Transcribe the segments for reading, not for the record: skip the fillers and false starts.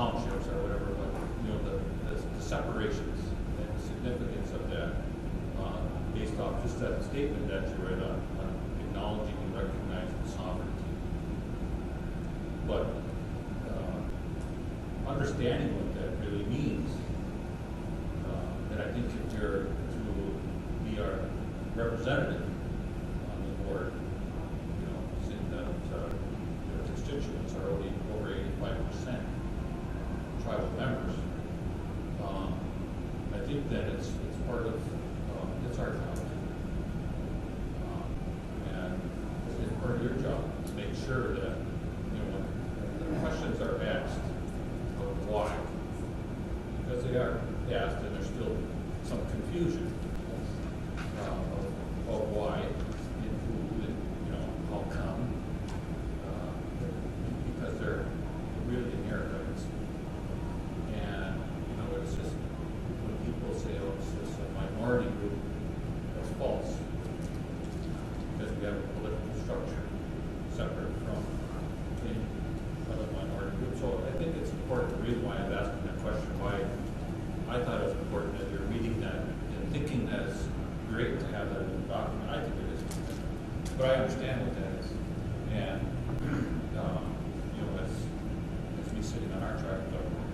townships or whatever, but, you know, the separations and the significance of that, based off just that statement that you read on acknowledging and recognizing sovereignty. But understanding what that really means, and I think if you're to be our representative on the board, you know, seeing that your constituents are only over 85% tribal members, I think that it's part of it's our job, and it's part of your job to make sure that, you know, when the questions are asked of why, because they are asked and there's still some confusion of why and who and, you know, how come, because they're really inherent rights. And, you know, it's just when people say, oh, it's just a minority group, that's false, because we have a political structure separate from any other minority group. So I think it's important. The reason why I'm asking that question, why I thought it was important that you're reading that and thinking that it's great to have that in the document. I think it is, but I understand what that is. And you know, as me sitting on our track government,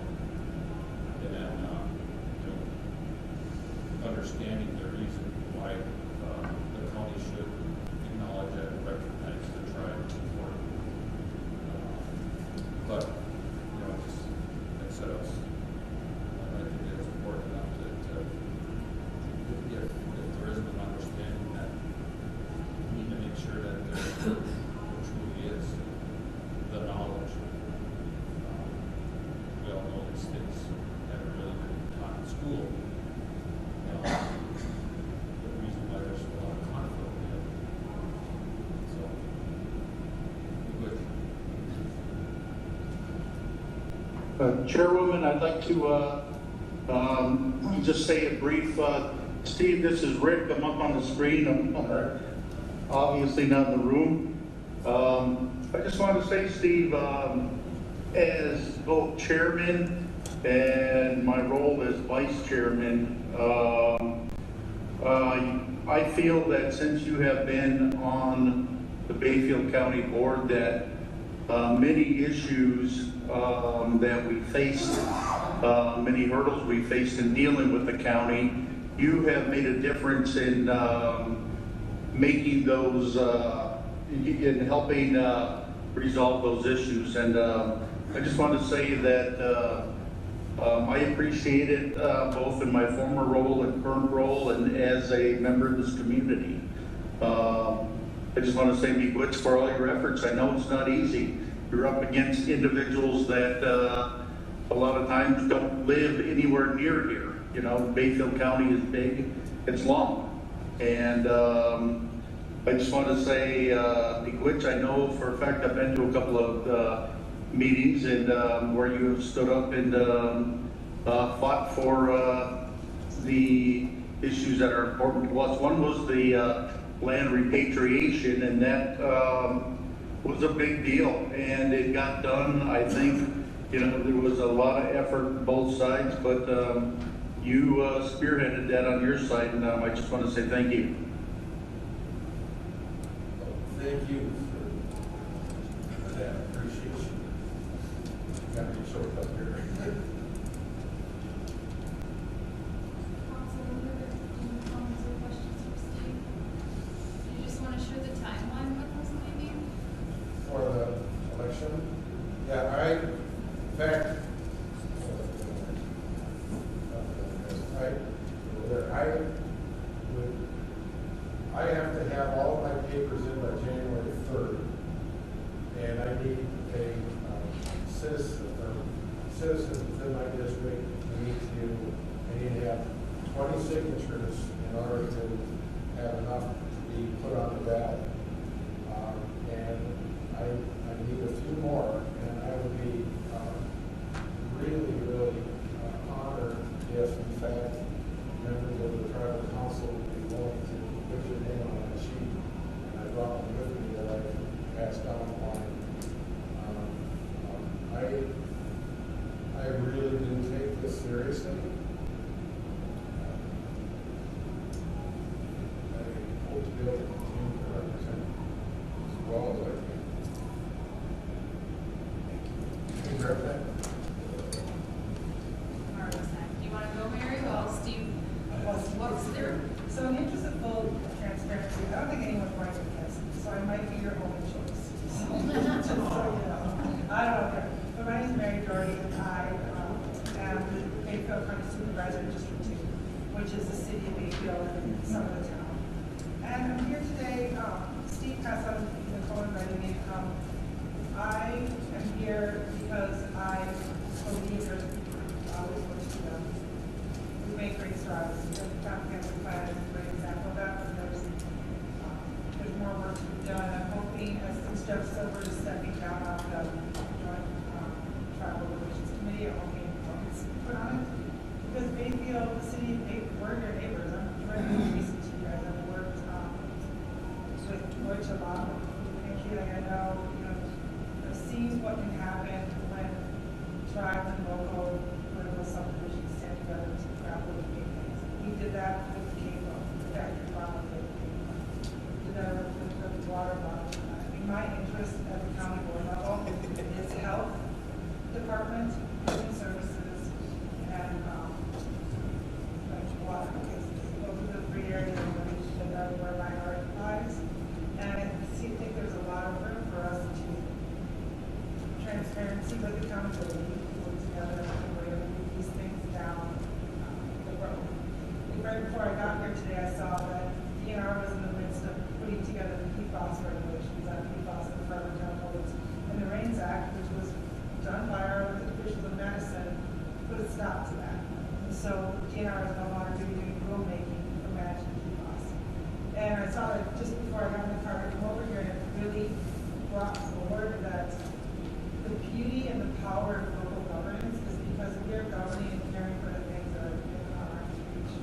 and then you know, understanding the reason why the county should acknowledge and recognize the tribe is important. But you know, just like I said, I think it's important enough to if there isn't an understanding that we need to make sure that there truly is the knowledge. We all know these things haven't really been taught in school. The reason why there's a lot of conflict there. So, good. Chairwoman, I'd like to just say a brief, Steve, this is Rick. I'm up on the screen. I'm obviously not in the room. I just want to say, Steve, as both chairman and my role as vice chairman, I feel that since you have been on the Bayfield County Board, that many issues that we faced, many hurdles we faced in dealing with the county, you have made a difference in making those, in helping resolve those issues. And I just want to say that I appreciate it both in my former role and current role and as a member of this community. I just want to say miigwech for all your efforts. I know it's not easy. You're up against individuals that a lot of times don't live anywhere near here. You know, Bayfield County is big, it's long. And I just want to say miigwech. I know for a fact I've been to a couple of meetings and where you have stood up and fought for the issues that are important to us. One was the land repatriation, and that was a big deal, and it got done. I think, you know, there was a lot of effort on both sides, but you spearheaded that on your side, and I just want to say thank you. Thank you for that appreciation. Got me choked up here. For the election? Yeah, in fact, I have to have all of my papers in by January 3rd, and I need a citizen within my district. I need to have 20 signatures in order to have enough to be put on the ballot. And I need a few more, and I would be really honored if, in fact, members of the tribal council would be willing to put your name on that sheet. And I brought one with me that I can pass down the line. I city. I hope to be able to continue to represent as well as I can. Thank you. Thank you. Do you want to go, Mary? Well, Steve, what's there? So in the interest of full transparency, I don't think anyone's going to guess, so I might be your only choice. So, just so you know. I don't know. But my name is Mary Doherty, and I am the Bayfield County Supervisor in District 2, which is the city of Bayfield and some of the town. And I'm here today, Steve passed on Nicole invited me to come. I am here because I believe there's always work to be done. We make great strides. The comprehensive plan is a great example of that, but there's more work to be done. I'm hoping, as Jeff Silver is stepping down off the Joint Tribal Relations Committee, I'm hoping it's put on it. Because Bayfield, the city, we're your neighbors. I'm very recent to you guys. I've worked with Deutsche Bank. Like I know, I've seen what can happen when tribes and local political subdivisions stand together to grapple with big things. We did that with the cable, the factory problem, we did that with the water problem. I mean, my interest at the county board level is health department, human services, and water. Because those are the three areas that are where my heart lies. And I think there's a lot of room for us to transparency with accountability, work together in a way to move these things down the road. Right before I got here today, I saw that DNR was in the midst of putting together the PFAS regulations on PFAS and forever chemicals. And the RAINS Act, which was done by our officials of medicine, put a stop to that. And so DNR is no longer doing rulemaking for managing PFAS. And I saw that just before I got in the car to come over here, and it really brought forward that the beauty and the power of local governance is because we are governing and caring for the things that are within our arm's reach.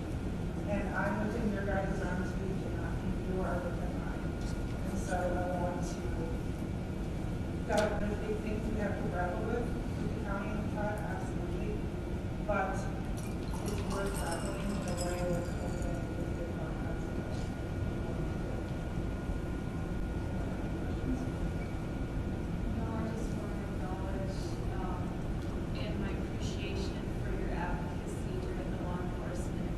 And I'm within your guys' arm's reach, and I think you are within mine. And so I want to, there's big things we have to grapple with the county and the tribe, absolutely. But it's worth grappling in a way that's open and good for our council. No, I just want to acknowledge and my appreciation for your advocacy during the law enforcement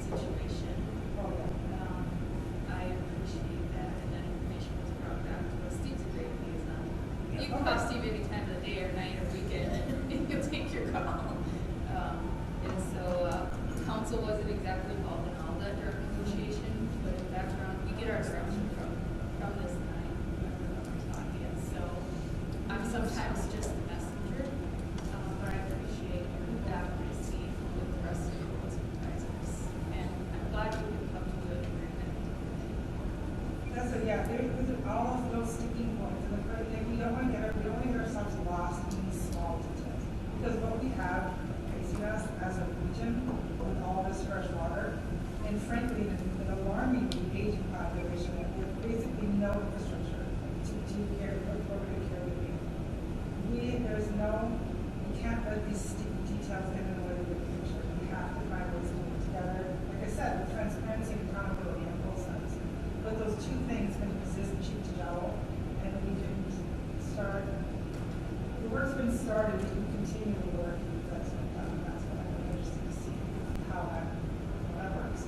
situation. Oh, yeah. I appreciate that, and that information was brought back to us. Steve's a great liaison. You can call Steve any time of the day or night or weekend, and he'll take your call. And so council wasn't exactly involved in all that during negotiation, but in background, we get our direction from this time when we're talking. So I'm sometimes just the messenger, but I appreciate your advocacy with the rest of the board supervisors. And I'm glad we could come to an agreement. That's it, yeah, there's all of those sticking points, and the great thing, we don't want to get ourselves lost in these small details. Because what we have facing us as a region with all this fresh water, and frankly, an alarmingly aging population with basically no infrastructure to care for appropriate care of the we can't let these sticky details get in the way of the picture. We have to find ways to work together. Like I said, with transparency and accountability on both sides. But those two things can exist cheek to jowl, and we can start. The work's been started, we can continue the work that's been done. That's what I'm interested to see how that works.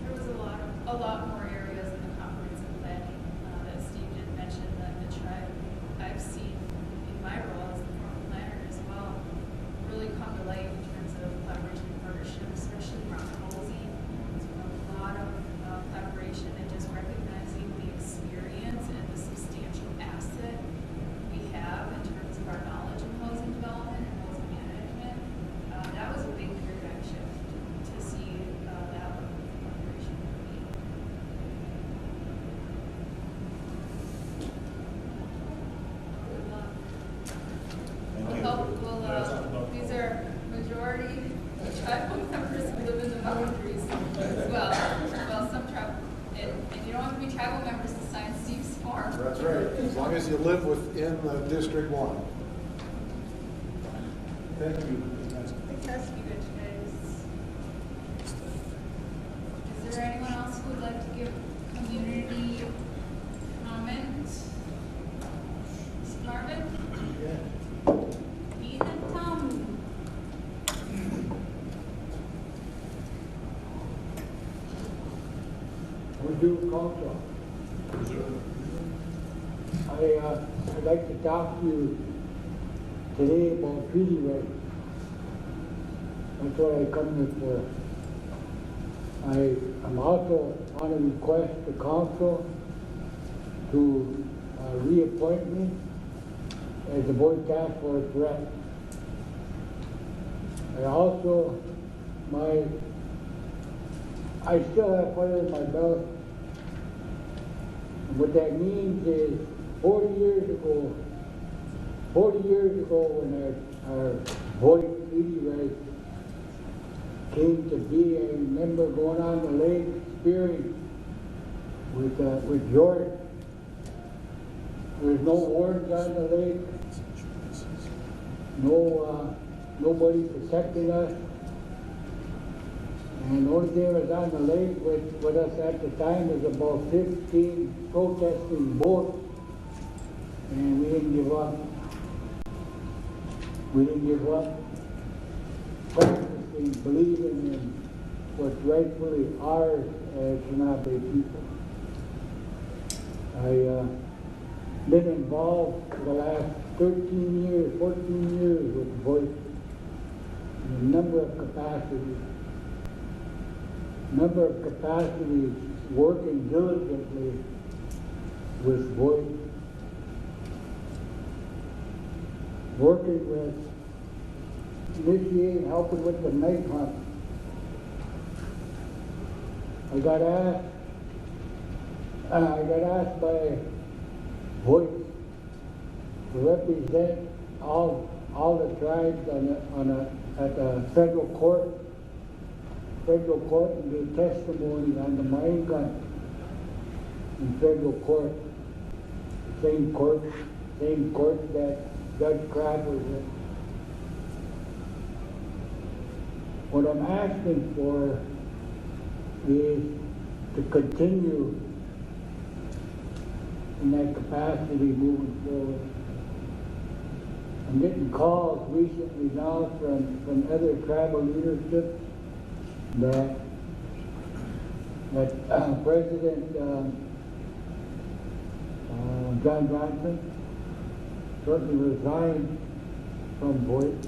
There was a lot more areas in the comprehensive planning that Steve did mention that the tribe I've seen in my role as the former planner as well really come to light in terms of collaboration and partnership, especially around housing. So a lot of collaboration and just recognizing the experience and the substantial asset we have in terms of our knowledge in housing development and housing management. That was a big paradigm shift to see that collaboration for me. Good luck. These are majority tribal members who live in the boundaries as well. Well, some tribal, and you don't have to be tribal members to sign Steve's form. That's right, as long as you live within the District 1. Thank you. Fantastic, you guys. Is there anyone else who would like to give community comment? Ms. Marvin? Ian and Tom? We do council. I'd like to talk to you today about treaty rights. That's what I come here for. I'm also on a request to council to reappoint me as the board task force rep. I also, I still have fire in my belt. And what that means is 40 years ago when our voice treaty rights came to be, I remember going on the lake spearing with George. There's no wards on the lake, nobody protecting us. And the only thing that was on the lake with us at the time was about 15 protesting boats. And we didn't give up. We didn't give up practicing, believing in what's rightfully ours as Lenape people. I've been involved for the last 13 years, 14 years with Voice in a number of capacities, working diligently with Voice. Working with, initiating, helping with the night hunt. I got asked by Voice to represent all the tribes at the federal court and give testimony on the mine gun in federal court. Same court that Judge Crab was in. What I'm asking for is to continue in that capacity moving forward. I'm getting calls recently now from other tribal leadership that President John Johnson certainly resigned from Voice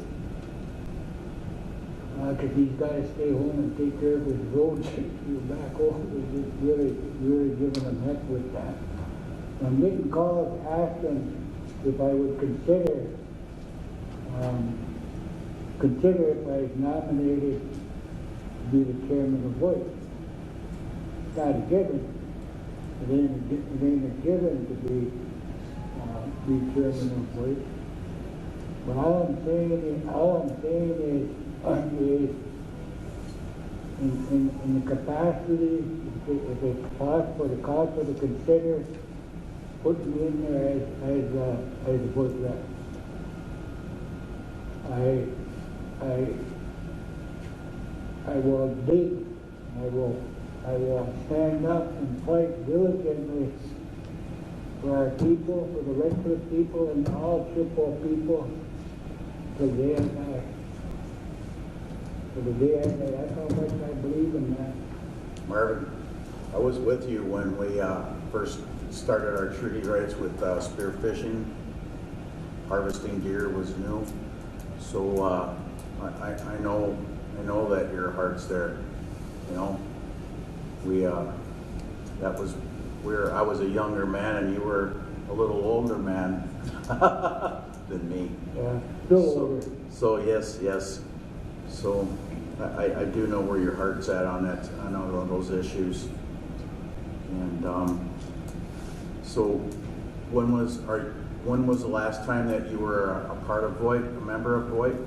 because he's got to stay home and take care of his roads back home. We're just really giving him heck with that. I'm getting calls asking if I would consider if I was nominated to be the chairman of Voice. It's not a given. It ain't a given to be chairman of Voice. But all I'm saying is in the capacity, if it's possible for the council to consider putting me in there as a voice rep. I will dig, I will stand up and fight diligently for our people, for the Redcliffe people and all Chippewa people, till the day I die. To the day I die. That's how much I believe in that. Marvin, I was with you when we first started our treaty rights with spearfishing. Harvesting deer was new. So I know that your heart's there. You know, I was a younger man and you were a little older man than me. Yeah, still older. So yes. So I do know where your heart's at on that, on all those issues. And so when was the last time that you were a part of Voight, a member of Voight?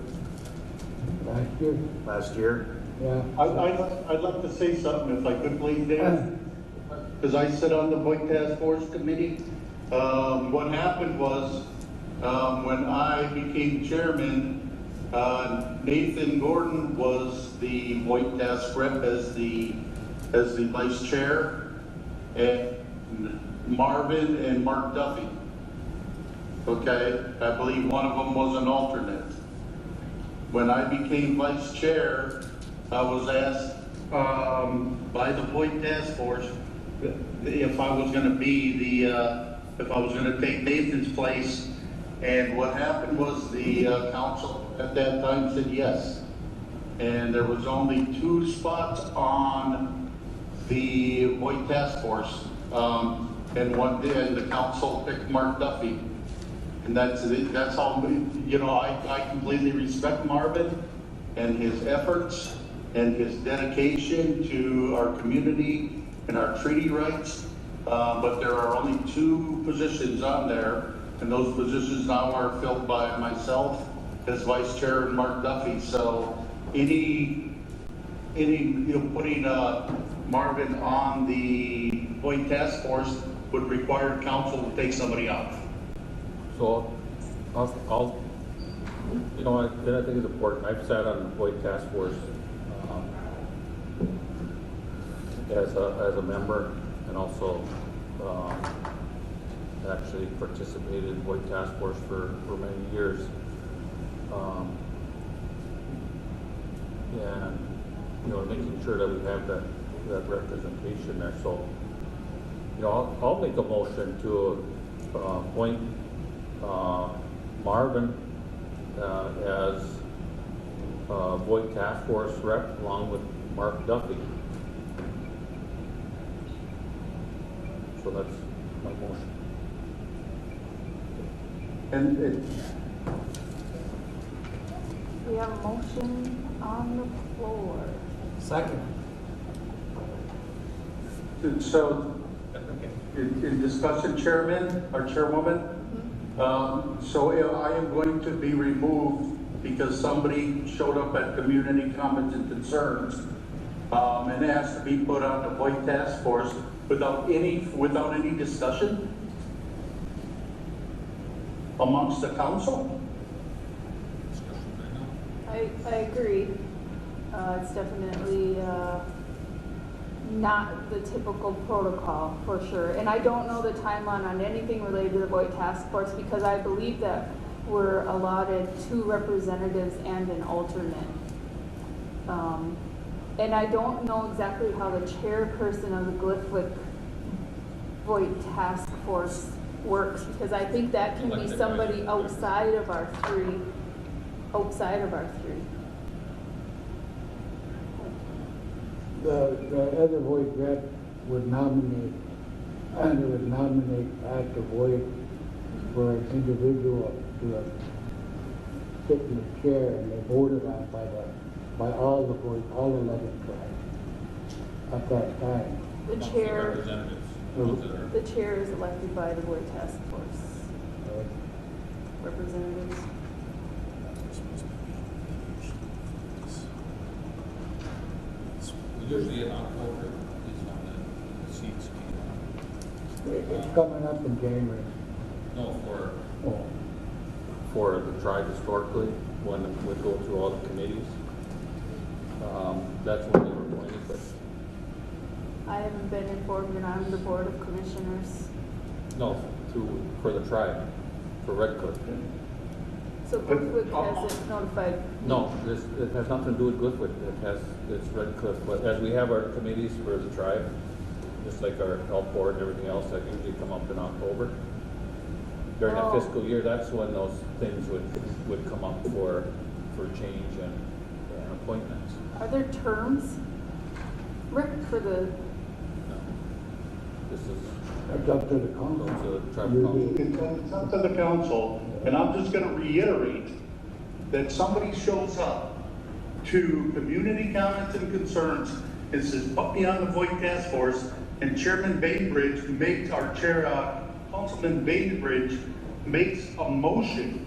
Last year. Last year? Yeah. I'd like to say something if I could, please, Dan. Because I sit on the Voight Task Force Committee. What happened was when I became chairman, Nathan Gordon was the Voight task rep as the vice chair, and Marvin and Mark Duffy. Okay, I believe one of them was an alternate. When I became vice chair, I was asked by the Voight task force if I was going to be if I was going to take Nathan's place. And what happened was the council at that time said yes. And there was only 2 spots on the Voight task force. And one day the council picked Mark Duffy. And that's all, you know, I completely respect Marvin and his efforts and his dedication to our community and our treaty rights. But there are only 2 positions on there, and those positions now are filled by myself as vice chair and Mark Duffy. So any putting Marvin on the Voight task force would require council to take somebody off. So, I'll you know, then I think it's important. I've sat on the Voight task force as a member, and also actually participated in Voight task force for many years. And you know, making sure that we have that representation there. So, you know, I'll make a motion to appoint Marvin as Voight task force rep along with Mark Duffy. So that's my motion. And We have a motion on the floor. Second. so, in discussion, Chairman or Chairwoman, so I am going to be removed because somebody showed up at community comments and concerns and asked to be put on the Voight task force without any discussion amongst the council. I agree. It's definitely not the typical protocol, for sure. And I don't know the timeline on anything related to the Voight task force, because I believe that we're allotted 2 representatives and an alternate. And I don't know exactly how the chairperson of the Gliffwick Voight task force works, because I think that can be somebody outside of our 3. The other Voight rep would nominate, and they would nominate Dr. Voight for an individual to sit in the chair, and they voted on by all the Voight, all 11 tribes at that time. The chair, Representatives. the chair is elected by the Voight task force representatives. Usually in October is when the seats came It's coming up in January. out. No, Oh. for the tribe historically, when we go through all the committees. That's when they were appointed, but I haven't been informed, and I'm the Board of Commissioners. no, for the tribe, for Red Cliff. So Gliffwick hasn't notified. No, it has nothing to do with Gliffwood. It's Red Cliff. But as we have our committees for the tribe, just like our health board and everything else that usually come up in October, during the fiscal year, that's when those things would come up for change and appointments. Are there terms, Rick, for the? No. This is It's up to the goes council. to the tribal council. It's up to the council, and I'm just going to reiterate that somebody shows up to community comments and concerns and says, put me on the Voight task force, and Chairman Bainbridge makes our chair, Councilman Bainbridge makes a motion,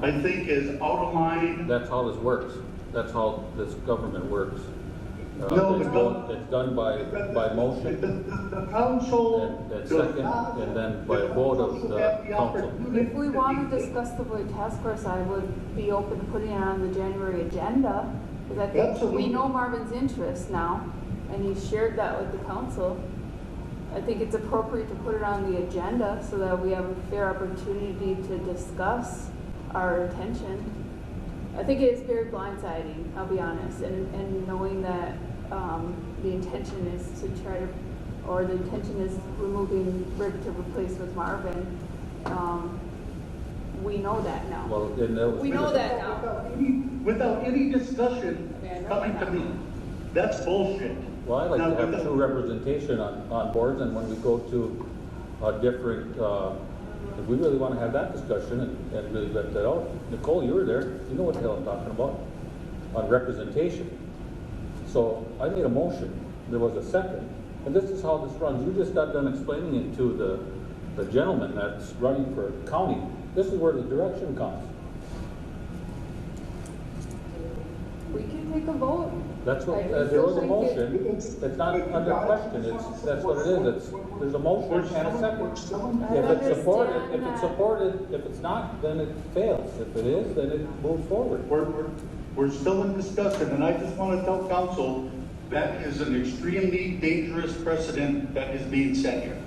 I think is out of line. That's how this works. That's how this government works. No, It's done by motion. The council And does second, not. and then by a vote of the have council. opportunity If we want to discuss the void task force, I would be open to putting it on the January agenda, because I think Absolutely. we know Marvin's interest now, and he shared that with the council. I think it's appropriate to put it on the agenda so that we have a fair opportunity to discuss our intention. I think it is very blindsiding, I'll be honest, and knowing that the intention is to try to, or the intention is removing Rick to replace with Marvin. We know that now. Well, then that was. We know that now. Without any discussion Okay, I know coming that. to me. That's bullshit. Well, I like Now, to have without- true representation on boards, and when we go to a different, if we really want to have that discussion and really let that out, Nicole, you were there, you know what the hell I'm talking about, on representation. So I made a motion, there was a second, and this is how this runs. You just got done explaining it to the gentleman that's running for county. This is where the direction comes. We can take a vote. That's what, I just there was a think motion, it's not under question, that's what it is, there's a motion and a second. I If it's supported, understand if it's that. supported, if it's not, then it fails. If it is, then it moves forward. We're still in discussion, and I just want to tell council that is an extremely dangerous precedent that is being set here.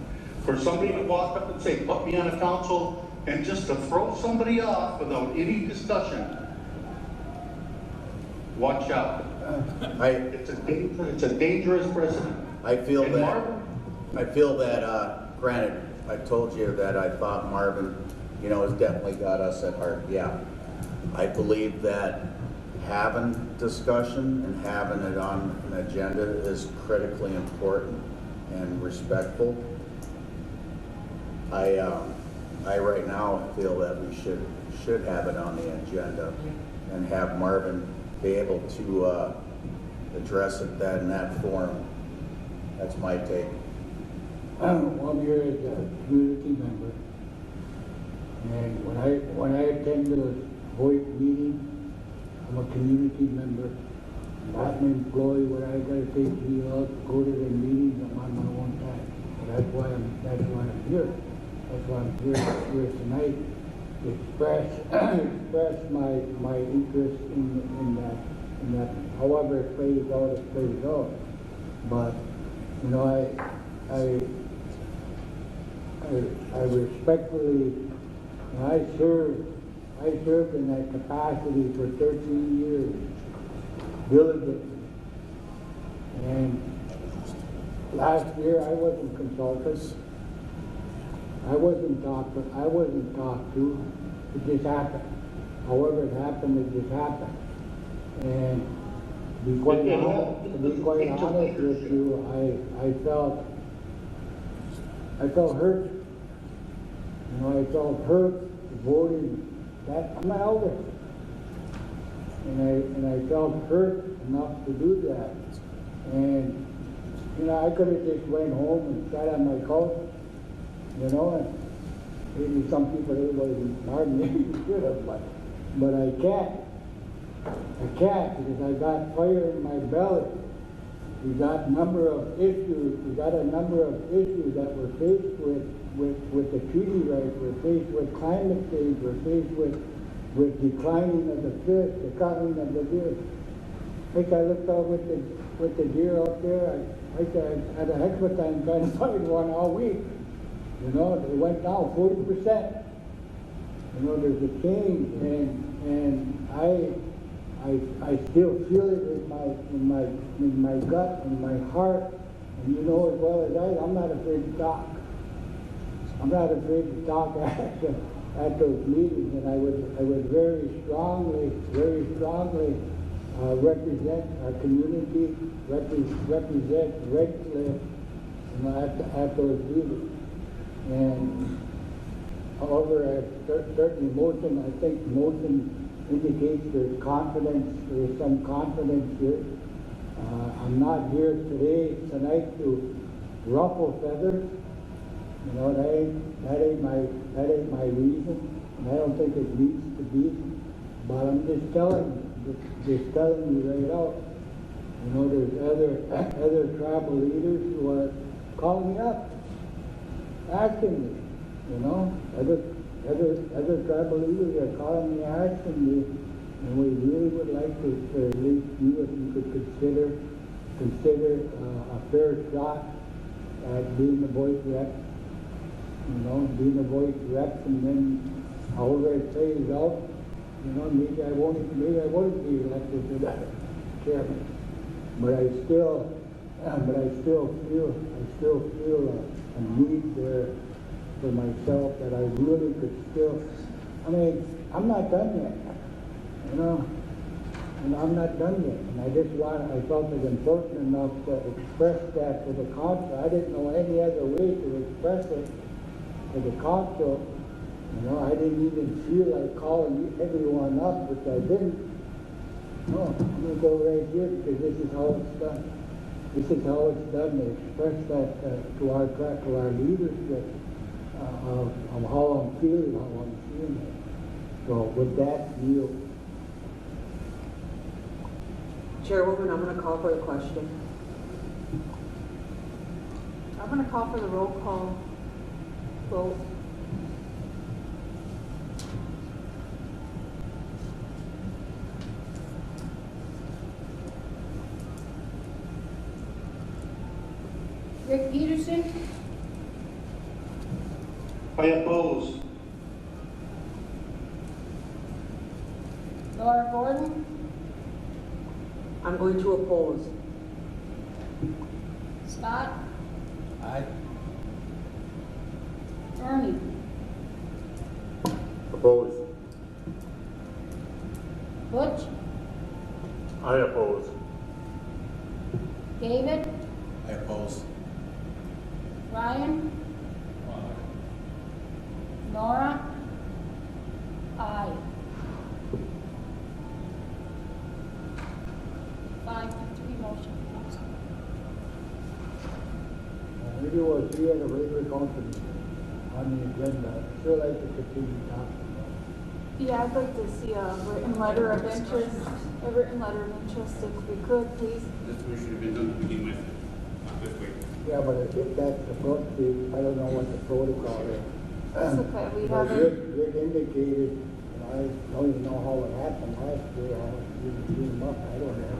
For somebody to walk up and say, put me on a council, and just to throw somebody off without any discussion, watch out. It's a dangerous precedent. I feel And that, granted, I told you that I thought Marvin, has definitely got us at heart, yeah. I believe that having discussion and having it on an agenda is critically important and respectful. I right now feel that we should have it on the agenda and have Marvin be able to address it in that form. That's my take. I'm here as a community member, and when I attend the VoIP meeting, I'm a community member. I'm not an employee where I gotta take you out, go to the meetings, I'm on my own time. And that's why I'm here. That's why I'm here tonight, to express my interest in that. However it plays out, But, I respectfully, I served in that capacity for 13 years, diligently. And last year I wasn't consulted. I wasn't talked to. It just happened. However it happened, it just happened. And to be quite honest with you, I felt hurt. I felt hurt voting that I'm an elder. And I felt hurt enough to do that. And I could have just went home and sat on my couch, and maybe some people they pardon me, should have, but I can't. I can't because I got fire in my belly. We got a number of issues that we're faced with the treaty rights. We're faced with climate change. We're faced with declining of the fish, the cutting of the deer. I think I looked out with the deer out there. I had a heck of a time trying to find one all week. They went down 40%. There's a change, and I still feel it in my gut, in my heart, and as well as I'm not afraid to talk. I'm not afraid to talk at those meetings, and I would very strongly represent our community, represent Red Cliff, at those meetings. And however, certainly I think motion indicates there's some confidence here. I'm not here tonight to ruffle feathers. That ain't my reason, and I don't think it needs to be. But I'm just telling you right out. You know, there's other tribal leaders who are calling me up, asking me, you know, other tribal leaders are calling me, asking me, and we really would like to at least you, if you could consider a fair shot at being the voice rep, you know, being the voice rep, and then however it plays out, you know, maybe I won't be elected to that chairman, but I still feel a need there for myself that I really could still. I mean, I'm not done yet, you know. And I'm not done yet, and I felt it important enough to express that to the council. I didn't know any other way to express it to the council. You know, I didn't even feel like calling everyone up, which I didn't. No, I'm going to go right here because this is how it's done. This is how it's done, to express that to our leadership of how I'm feeling it. So with that, you. Chairwoman, I'm going to call for the question. I'm going to call for the roll call vote. Rick Peterson? I oppose. Laura Gordon? I'm going to oppose. Scott? Aye. Ernie? Oppose. Butch? I oppose. David? I oppose. Ryan? Nora? Aye. 5-3 motion. Maybe we'll see at a regular council meeting on the agenda. I'd still like to continue talking about it. Yeah, I'd like to see a written letter of interest, if we could, please. That's what we should have been done to begin with, not this way. Yeah, but if that's supposed to be, I don't know what the protocol is. It's okay, we But haven't, Rick indicated, and I don't even know how it happened last year, how it came up, I don't know.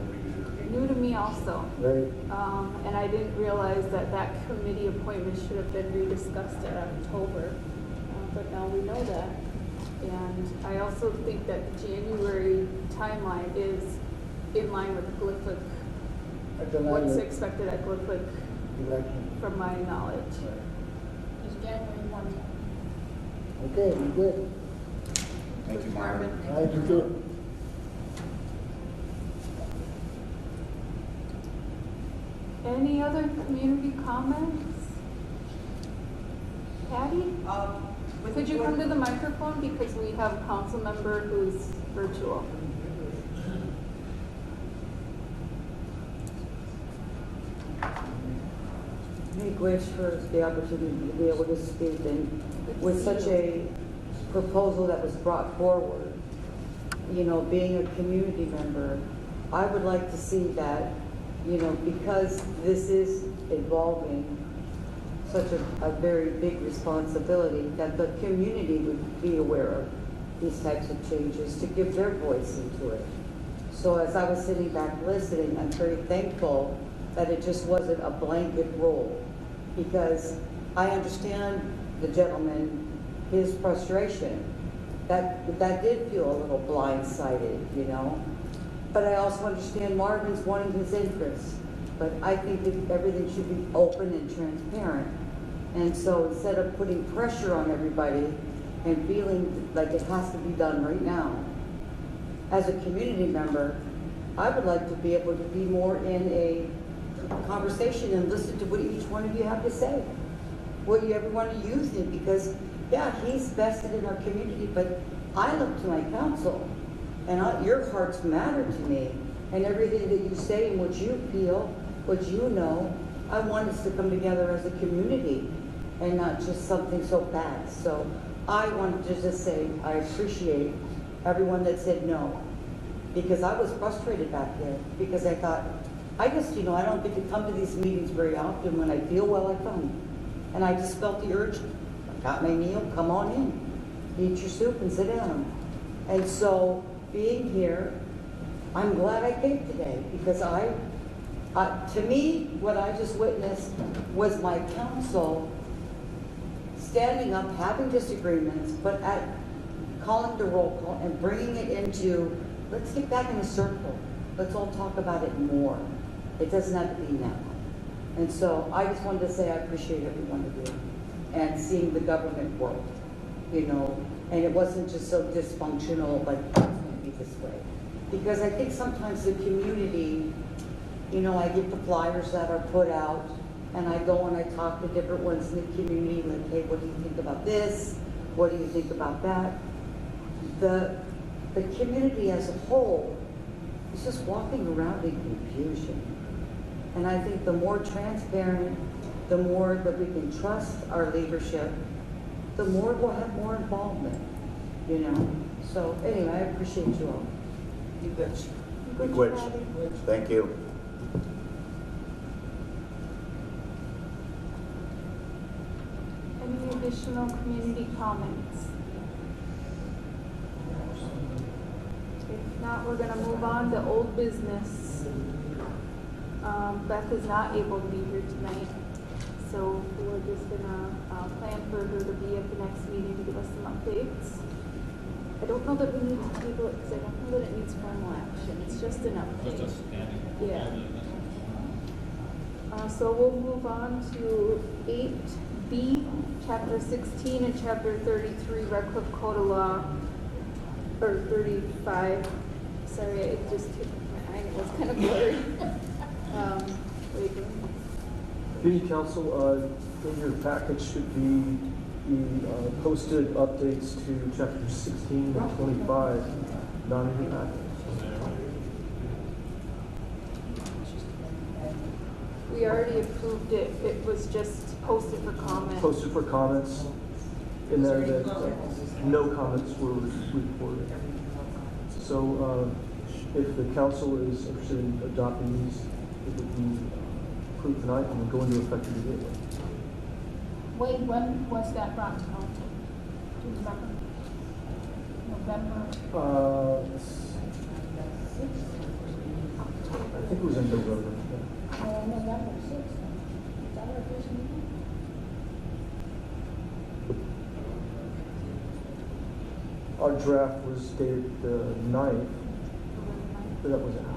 new to me also. Right, And I didn't realize that committee appointment should have been rediscussed in October. But now we know that. And I also think that the January timeline is in line with Glicklick, that's a what's nice expected at Glicklick election. from my knowledge. It's January 1. Okay, we good. Thank you, Marvin. All right, you good. Any other community comments? Patty? Could you come to the microphone because we have a council member who's virtual. Thank you for the opportunity to be able to speak, and with such a proposal that was brought forward, you know, being a community member, I would like to see that, you know, because this is involving such a very big responsibility, that the community would be aware of these types of changes, to give their voice into it. So as I was sitting back listening, I'm very thankful that it just wasn't a blanket rule, because I understand the gentleman, his frustration. That did feel a little blindsided, you know. But I also understand Marvin's wanting his interests. But I think that everything should be open and transparent. And so instead of putting pressure on everybody and feeling like it has to be done right now, as a community member, I would like to be able to be more in a conversation and listen to what each one of you have to say. What every one of you think, because yeah, he's vested in our community, but I look to my council, and your hearts matter to me, and everything that you say and what you feel, what you know, I want us to come together as a community and not just something so bad. So I wanted to just say I appreciate everyone that said no, because I was frustrated back there, because I thought, I just, you know, I don't get to come to these meetings very often. When I feel well, I come. And I just felt the urge, I got my meal, come on in. Eat your soup and sit down. And so, being here, I'm glad I came today because to me, what I just witnessed was my council standing up, having disagreements, but calling the roll call and bringing it into, let's get back in a circle. Let's all talk about it more. It doesn't have to be now. And so I just wanted to say I appreciate every one of you and seeing the government work, you know, and it wasn't just so dysfunctional, like it's going to be this way. Because I think sometimes the community, you know, I get the flyers that are put out and I go and I talk to different ones in the community, like, hey, what do you think about this? What do you think about that? The community as a whole is just walking around in confusion. And I think the more transparent, the more that we can trust our leadership, the more we'll have more involvement, you know? So anyway, I appreciate you all. You bitch. Good witch. Thank you. Any additional community comments? If not, we're gonna move on to old business. Beth is not able to be here tonight, so we're just gonna plan for her to be at the next meeting to give us some updates. I don't know that we need to table it because I don't know that it needs formal action. It's just an update. Just a standing. Yeah. So we'll move on to 8B, Chapter 16 and Chapter 33, Red Cliff Code of Law, or 35. Sorry, it just took my eye. It was kind of blurry. Wait. Community Council, in your package should be the posted updates to Chapter 16 and 25, not in your package. We already approved it. It was just posted for comment. Posted for comments, in there that no comments were reported. So if the council is interested in adopting these, it would be approved tonight and would go into effect immediately. Wade, when was that brought to council? Do you remember? November? I think it was in November. November 6th. Is that our first meeting? Our draft was dated the 9th, but that was afterwards.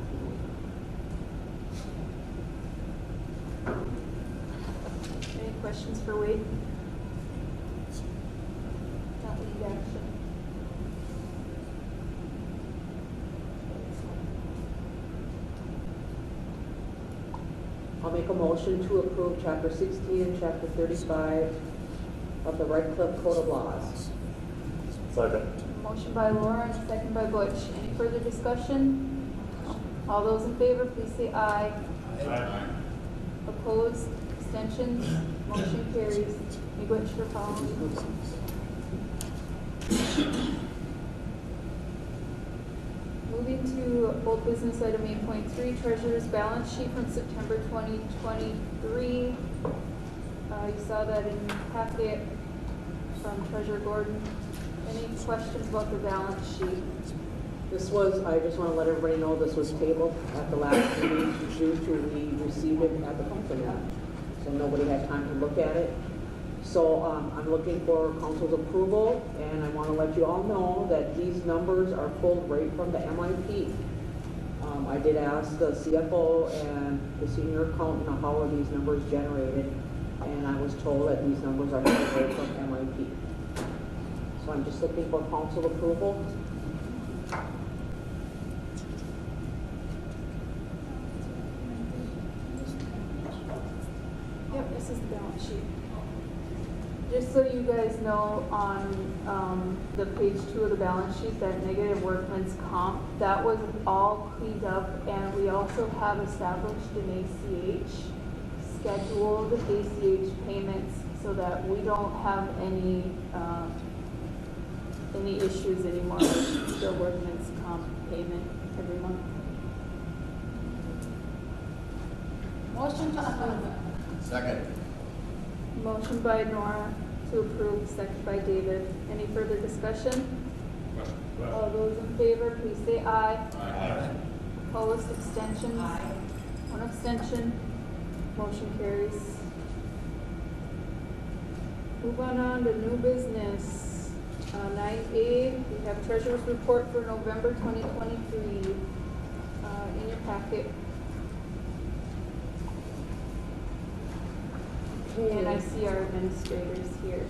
Any questions for Wade? Not lead action. I'll make a motion to approve Chapter 16 and Chapter 35 of the Red Cliff Code of Laws. Second. Motion by Laura and a second by Butch. Any further discussion? All those in favor, please say aye. Aye. Opposed? Abstentions? Motion carries. May Butch for following. Moving to old business item 8.3, Treasurer's balance sheet from September 2023. You saw that in the packet from Treasurer Gordon. Any questions about the balance sheet? This was, I just want to let everybody know, this was tabled at the last meeting due to we received it at the council meeting. So nobody had time to look at it. So I'm looking for council's approval, and I want to let you all know that these numbers are pulled right from the MIP. I did ask the CFO and the senior accountant how are these numbers generated, and I was told that these numbers are pulled right from MIP. So I'm just looking for council approval. Yep, this is the balance sheet. Just so you guys know, on the page 2 of the balance sheet, that negative workman's comp, that was all cleaned up, and we also have established an ACH, scheduled ACH payments, so that we don't have any issues anymore with the workman's comp payment every month. Motion to approve. Second. Motion by Nora to approve, second by David. Any further discussion? Question. All those in favor, please say aye. Aye. Opposed, abstentions? One abstention. Motion carries. Move on to new business. 9A, we have treasurer's report for November 2023 in your packet. And I see our administrators here.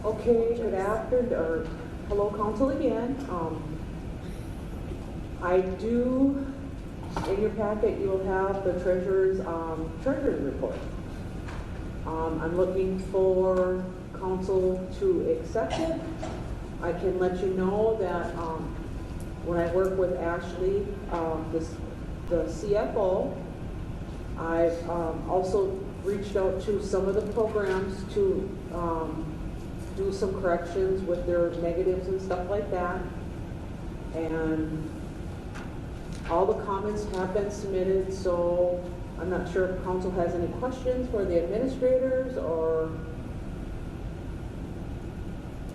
Okay, good afternoon, or hello, council again. I do, in your packet, you will have the treasurer's report. I'm looking for council to accept it. I can let you know that when I work with Ashley, the CFO, I've also reached out to some of the programs to do some corrections with their negatives and stuff like that. And all the comments have been submitted, so I'm not sure if council has any questions for the administrators or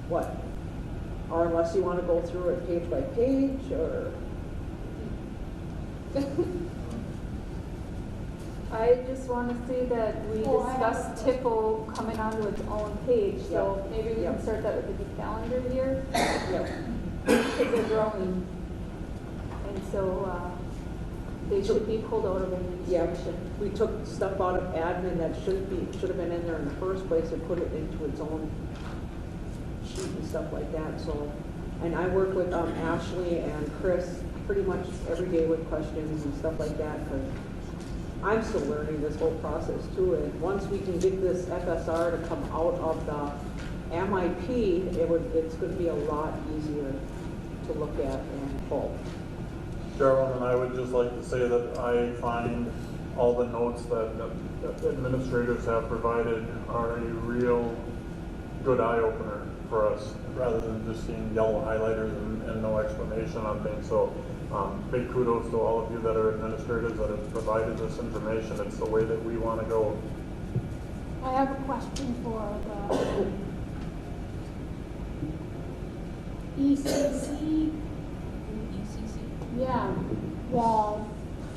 what? Or unless you want to go through it page by page, or I just want to say that we discussed TIPO coming onto its own page, so maybe we can start that with the calendar here. Because they're growing, and so they should be pulled out of administration. we took stuff out of admin that should have been in there in the first place and put it into its own sheet and stuff like that. So, and I work with Ashley and Chris pretty much every day with questions and stuff like that, because I'm still learning this whole process too. And once we can get this FSR to come out of the MIP, it's going to be a lot easier to look at and pull. Cheryl, and I would just like to say that I find all the notes that administrators have provided are a real good eye-opener for us, rather than just seeing yellow highlighters and no explanation on things. So big kudos to all of you that are administrators that have provided this information. It's the way that we want to go. I have a question for the ECC. Yeah, the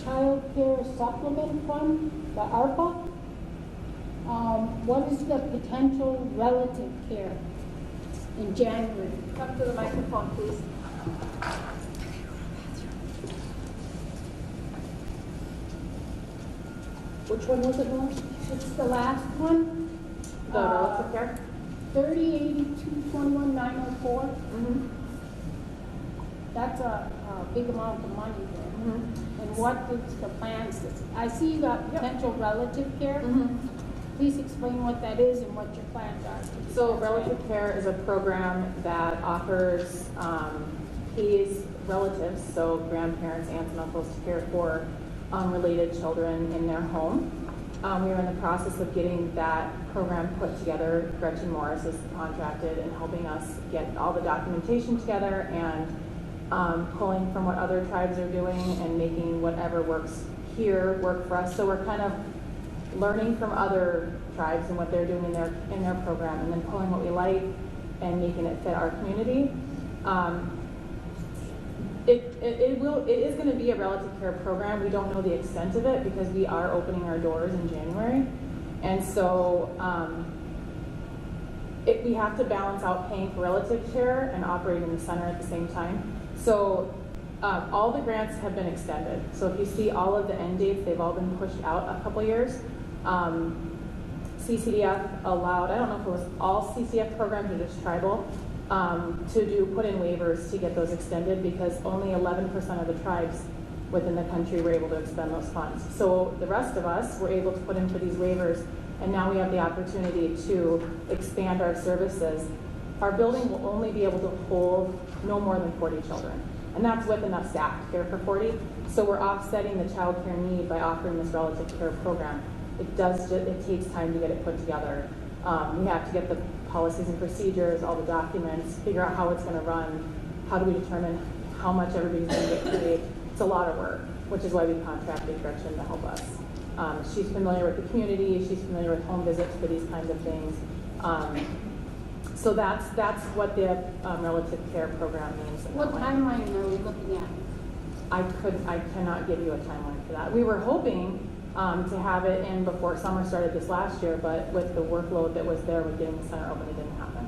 Child Care Supplement Fund, the ARPA. What is the potential relative care in January? Come to the microphone, please. Which one was it, Laura? It's the last one. The relative care? 308221,904. That's a big amount of money there. And what is the plans? I see you got potential relative care. Please explain what that is and what your plans are. So relative care is a program that offers PA's relatives, so grandparents, aunts, and uncles, to care for related children in their home. We are in the process of getting that program put together. Gretchen Morris is contracted and helping us get all the documentation together and pulling from what other tribes are doing and making whatever works here work for us. So we're kind of learning from other tribes and what they're doing in their program, and then pulling what we like and making it fit our community. It is going to be a relative care program. We don't know the extent of it because we are opening our doors in January, and so we have to balance out paying for relative care and operating the center at the same time. So all the grants have been extended. So if you see all of the end dates, they've all been pushed out a couple years. CCDF allowed, I don't know if it was all CCF programs or just tribal, to put in waivers to get those extended, because only 11% of the tribes within the country were able to expend those funds. So the rest of us were able to put in for these waivers, and now we have the opportunity to expand our services. Our building will only be able to hold no more than 40 children, and that's with enough staff to care for 40. So we're offsetting the child care need by offering this relative care program. It takes time to get it put together. We have to get the policies and procedures, all the documents, figure out how it's going to run, how do we determine how much everybody's going to get paid. it's a lot of work, which is why we contracted Gretchen to help us. She's familiar with the community, she's familiar with home visits for these kinds of things. So that's what the relative care program means. What timeline are we looking at? I cannot give you a timeline for that. We were hoping to have it in before summer started this last year, but with the workload that was there with getting the center open, it didn't happen.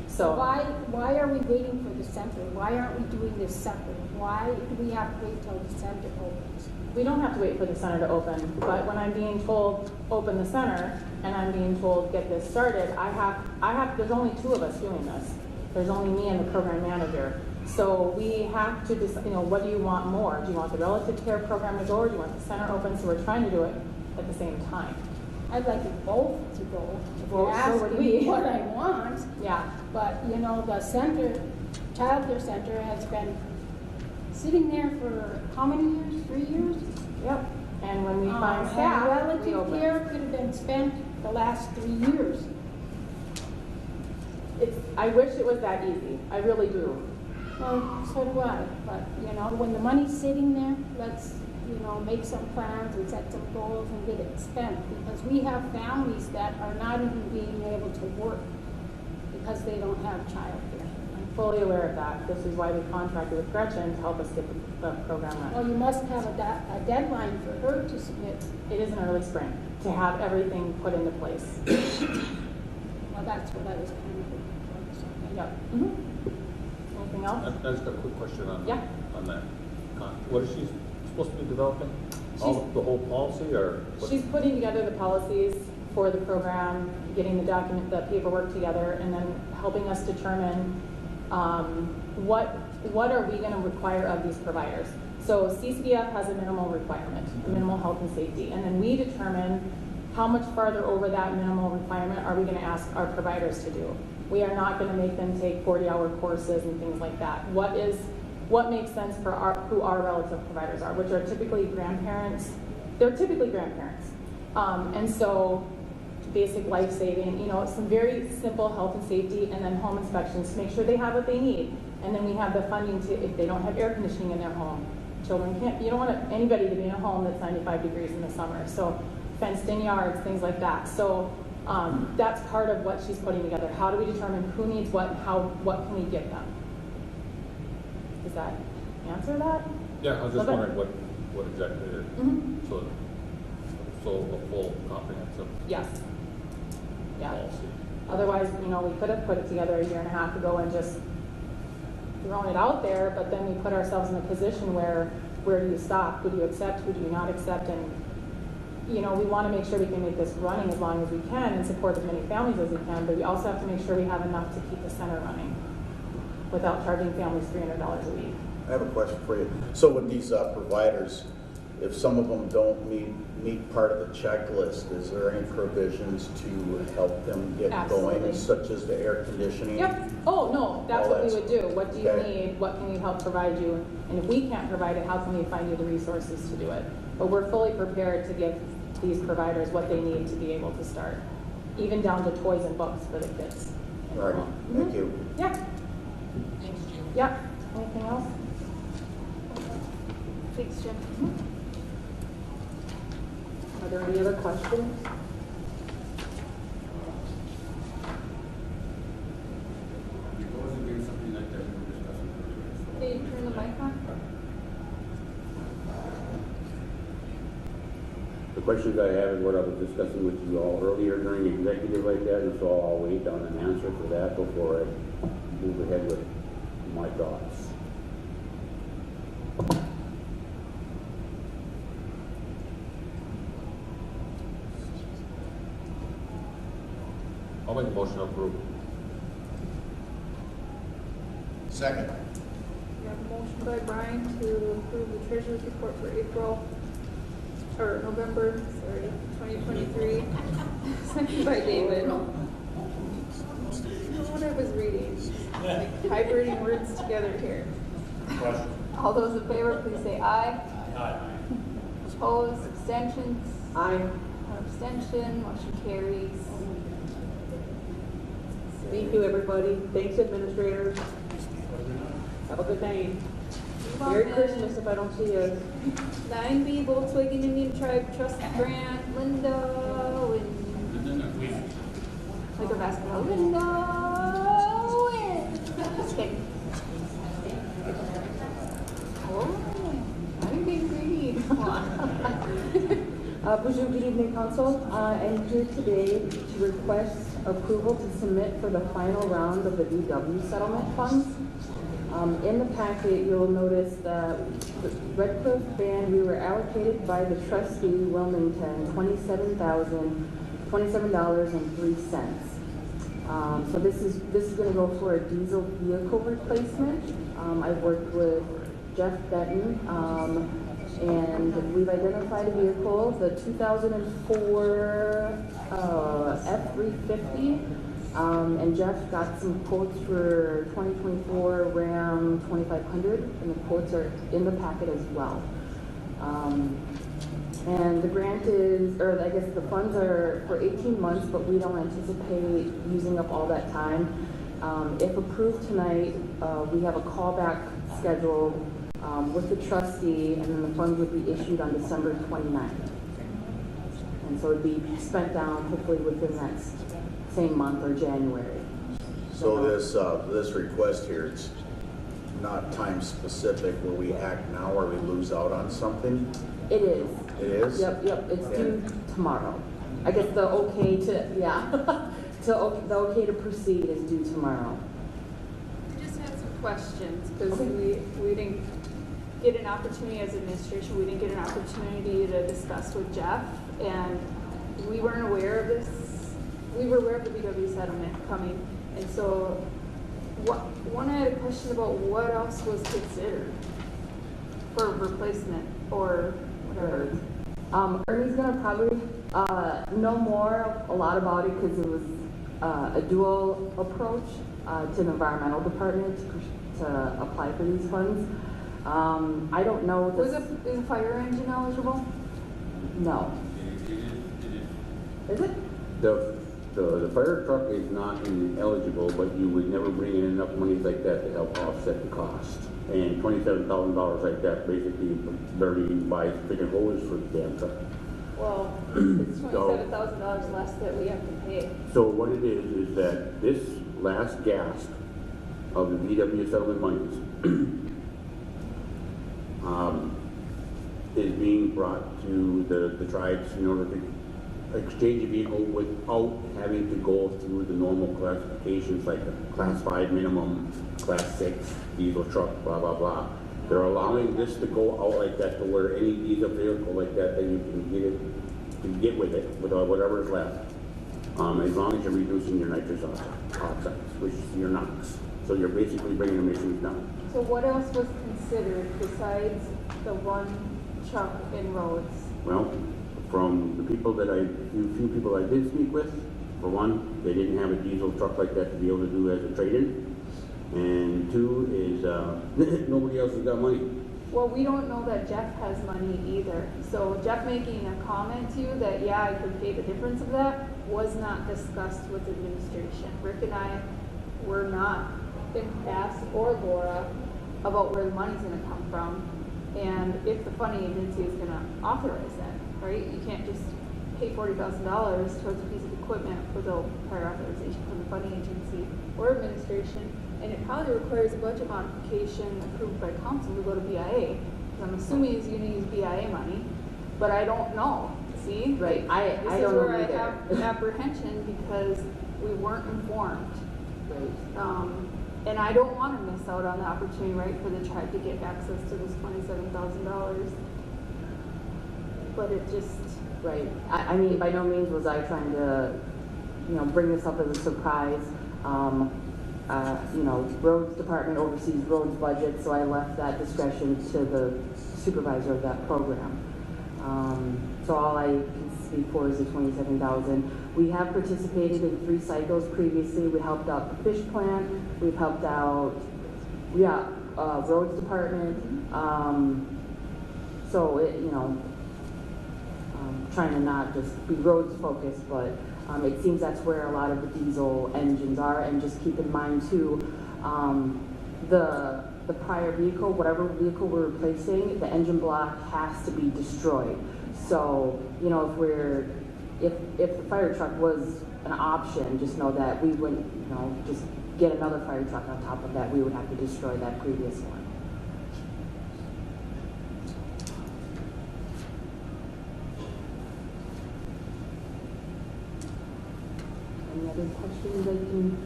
So Why are we waiting for the center? Why aren't we doing this separate? Why do we have to wait till the center opens? we don't have to wait for the center to open, but when I'm being told open the center and I'm being told get this started, there's only 2 of us doing this. There's only me and the program manager. So we have to decide, what do you want more? Do you want the relative care program to go, or do you want the center open? So we're trying to do it at the same time. I'd like it both to go. If Well, you're so asking would we. me what I want. Yeah. But, the center, childcare center has been sitting there for how many years? 3 years? Yep. And when we find staff, we relative open. care could have been spent the last 3 years. I wish it was that easy. I really do. Well, so do I. But, when the money's sitting there, let's, make some plans and set some goals and get it spent. Because we have families that are not even being able to work because they don't have childcare. I'm fully aware of that. This is why we contracted with Gretchen to help us get the program running. Well, you must have a deadline for her to submit. It is in early spring to have everything put into place. Well, that's what I was kind of looking for. So. Yep. Mm-hmm. Anything else? I just got a quick question on Yeah. on that. What is she supposed to be developing? The whole policy, or what? She's putting together the policies for the program, getting the paperwork together, and then helping us determine what are we going to require of these providers. So CCDF has a minimal requirement, minimal health and safety, and then we determine how much farther over that minimal requirement are we going to ask our providers to do. We are not going to make them take 40-hour courses and things like that. What makes sense for who our relative providers are, which are typically grandparents. They're typically grandparents. And so basic life saving, some very simple health and safety, and then home inspections to make sure they have what they need. And then we have the funding if they don't have air conditioning in their home. Children you don't want anybody to be in a home that's 95 degrees in the summer. So fenced in yards, things like that. So that's part of what she's putting together. How do we determine who needs what and what can we give them? Does that answer that? Yeah, I was just wondering what exactly it is. Mm-hmm. So a full comprehensive Yes. Yeah. policy. Otherwise, we could have put it together 1.5 years ago and just thrown it out there, but then we put ourselves in a position where do you stop? Who do you accept? Who do you not accept? And, we want to make sure we can make this running as long as we can and support as many families as we can, but we also have to make sure we have enough to keep the center running without charging families $300 a week. I have a question for you. So with these providers, if some of them don't meet part of the checklist, is there any provisions to help them get Absolutely. going, such as the air conditioning? Yep. Oh, no, that's All what we that would do. What do you okay. need? What can we help provide you? And if we can't provide it, how can we find you the resources to do it? But we're fully prepared to give these providers what they need to be able to start, even down to toys and books for the kids. All right, thank you. Yeah. Thanks, Jim. Yep. Anything else? Thanks, Jim. Are there any other questions? What was it being something like that we were discussing earlier? Can you turn the mic on? The questions I have is what I was discussing with you all earlier during the executive like that, and so I'll wait on an answer for that before I move ahead with my thoughts. I'll make a motion to approve. Second. We have a motion by Brian to approve the treasurer's report for November 2023. Second by David. I don't know what I was reading. Like hybriding words together here. Question. All those in favor, please say aye. Aye. Opposed, abstentions? Aye. One abstention, motion carries. Thank you, everybody. Thanks, administrators. Have a good night. Department. Merry Christmas if I don't see you. 9B Volkswagen Indian Tribe Trust Grant, Linda, win. Like a basketball, Linda, win. Just kidding. Oh, I'm being greedy. Bonjour, good evening, Council. I'm here today to request approval to submit for the final round of the VW settlement funds. In the packet, you'll notice that the Red Cliff Band, we were allocated by the trustee, Wilmington, $27.03. So this is going to go for a diesel vehicle replacement. I've worked with Jeff Benton, and we've identified a vehicle, the 2004 F-350. And Jeff got some quotes for 2024 Ram 2500, and the quotes are in the packet as well. And the grant is, or I guess the funds are for 18 months, but we don't anticipate using up all that time. If approved tonight, we have a callback scheduled with the trustee, and then the funds would be issued on December 29th. And so it'd be spent down hopefully within that same month or January. So this request here, it's not time specific. Will we act now or we lose out on something? It is. It is? Yep, it's due tomorrow. I guess the okay to, yeah, the okay to proceed is due tomorrow. I just had some questions, because we didn't get an opportunity as administration, we didn't get an opportunity to discuss with Jeff, and we weren't aware of this. We were aware of the VW settlement coming, and so one I had a question about what else was considered for replacement or whatever. Ernie's gonna probably know a lot about it, because it was a dual approach to the environmental department to apply for these funds. I don't know. Is a fire engine eligible? No. Is it? The fire truck is not ineligible, but you would never bring in enough money like that to help offset the cost. And $27,000 like that basically barely buys freaking hose for the damn truck. Well, it's $27,000 less that we have to pay. So what it is that this last gasp of the VW settlement monies is being brought to the tribes in order to exchange a vehicle without having to go through the normal classifications like a class 5 minimum, class 6 diesel truck, blah, blah, blah. They're allowing this to go out like that, to where any diesel vehicle like that you can get with it, with whatever is left. As long as you're reducing your nitrous oxides, which is your NOx. So you're basically bringing emissions down. So what else was considered besides the one truck in roads? Well, from the people few people I did speak with, for one, they didn't have a diesel truck like that to be able to do as a trade-in. And two is nobody else has got money. Well, we don't know that Jeff has money either. So Jeff making a comment to you that, yeah, I could pay the difference of that, was not discussed with administration. Rick and I were not asked, or Laura, about where the money's gonna come from, and if the funding agency is gonna authorize that, right? You can't just pay $40,000 towards a piece of equipment without prior authorization from the funding agency or administration. And it probably requires a budget modification approved by council to go to BIA. I'm assuming he's gonna use BIA money, but I don't know. See? Right, I don't know either. This is where I have apprehension because we weren't informed. Right. And I don't want to miss out on the opportunity, right, for the tribe to get access to this $27,000. But it just... Right. I mean, by no means was I trying to, bring this up as a surprise. Roads department oversees roads budget, so I left that discretion to the supervisor of that program. So all I can speak for is the $27,000. We have participated in 3 cycles previously. We helped out the fish plant. We've helped out, roads department. So it, trying to not just be roads focused, but it seems that's where a lot of the diesel engines are. And just keep in mind too, the prior vehicle, whatever vehicle we're replacing, the engine block has to be destroyed. So, you know, if the fire truck was an option, just know that we wouldn't, you know, just get another fire truck on top of that. We would have to destroy that previous one. Any other questions I can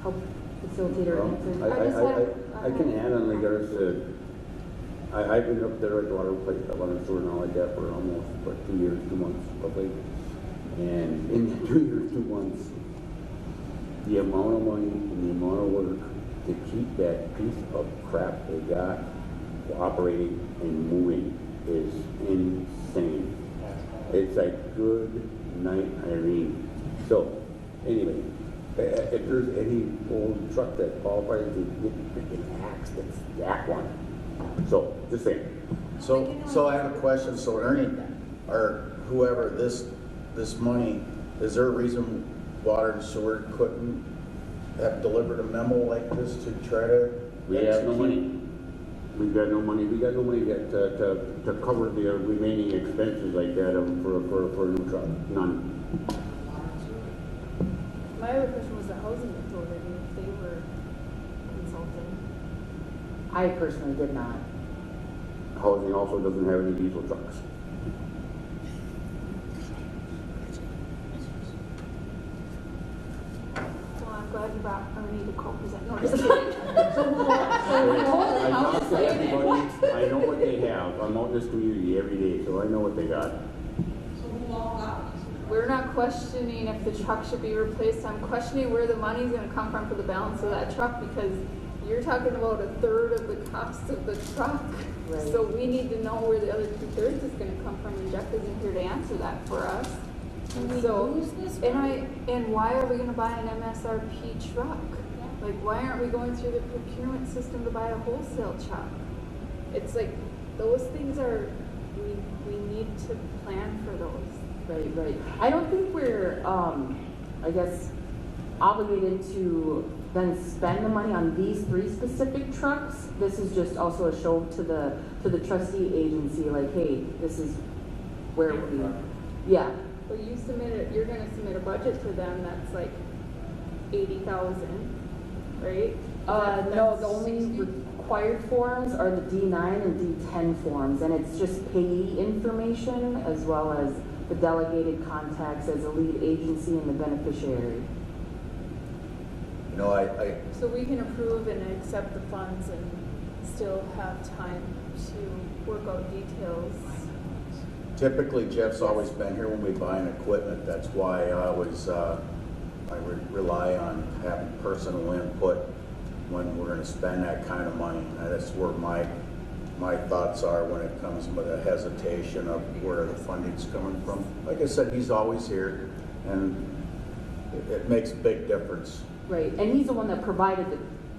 help facilitate or answer? I can add on regards to, I've been up there at the water place, at water store and all like that for almost, 2 years, 2 months, roughly. And in the 2 years, 2 months, the amount of money and the amount of work to keep that piece of crap they got operating and moving is insane. It's like, good night, Irene. So, anyway, if there's any old truck that qualifies to get freaking axed, it's that one. So, just saying. So I have a question. So Ernie, or whoever, this money, is there a reason Water and Sewer couldn't have delivered a memo like this to try to? We have no money. We've got no money. We got no money to cover the remaining expenses like that for a new truck. None. My other question was the housing authority, if they were consulting. I personally did not. Housing also doesn't have any diesel trucks. Well, I'm glad you brought Ernie to co-present. No, just I talk to everybody. I know what they have. I'm out in this community every day, so I know what they got. We're not questioning if the truck should be replaced. I'm questioning where the money's gonna come from for the balance of that truck, because you're talking about a third of the cost of the truck. Right. So we need to know where the other 2/3 is gonna come from, and Jeff isn't here to answer that for us. And why are we gonna buy an MSRP truck? Like, why aren't we going through the procurement system to buy a wholesale truck? It's like, those things are, we need to plan for those. Right. I don't think we're, I guess, obligated to then spend the money on these 3 specific trucks. This is just also a show to the trustee agency, like, hey, this is where we, yeah. Well, you're gonna submit a budget to them that's like 80,000, right? No, the only required forms are the D9 and D10 forms, and it's just payee information as well as the delegated contacts as a lead agency and the beneficiary. You know, I So we can approve and accept the funds and still have time to work out details. typically Jeff's always been here when we buy an equipment. That's why I always, rely on having personal input when we're gonna spend that kind of money. That's where my thoughts are when it comes with a hesitation of where the funding's coming from. Like I said, he's always here, and it makes a big difference. Right, and he's the one that provided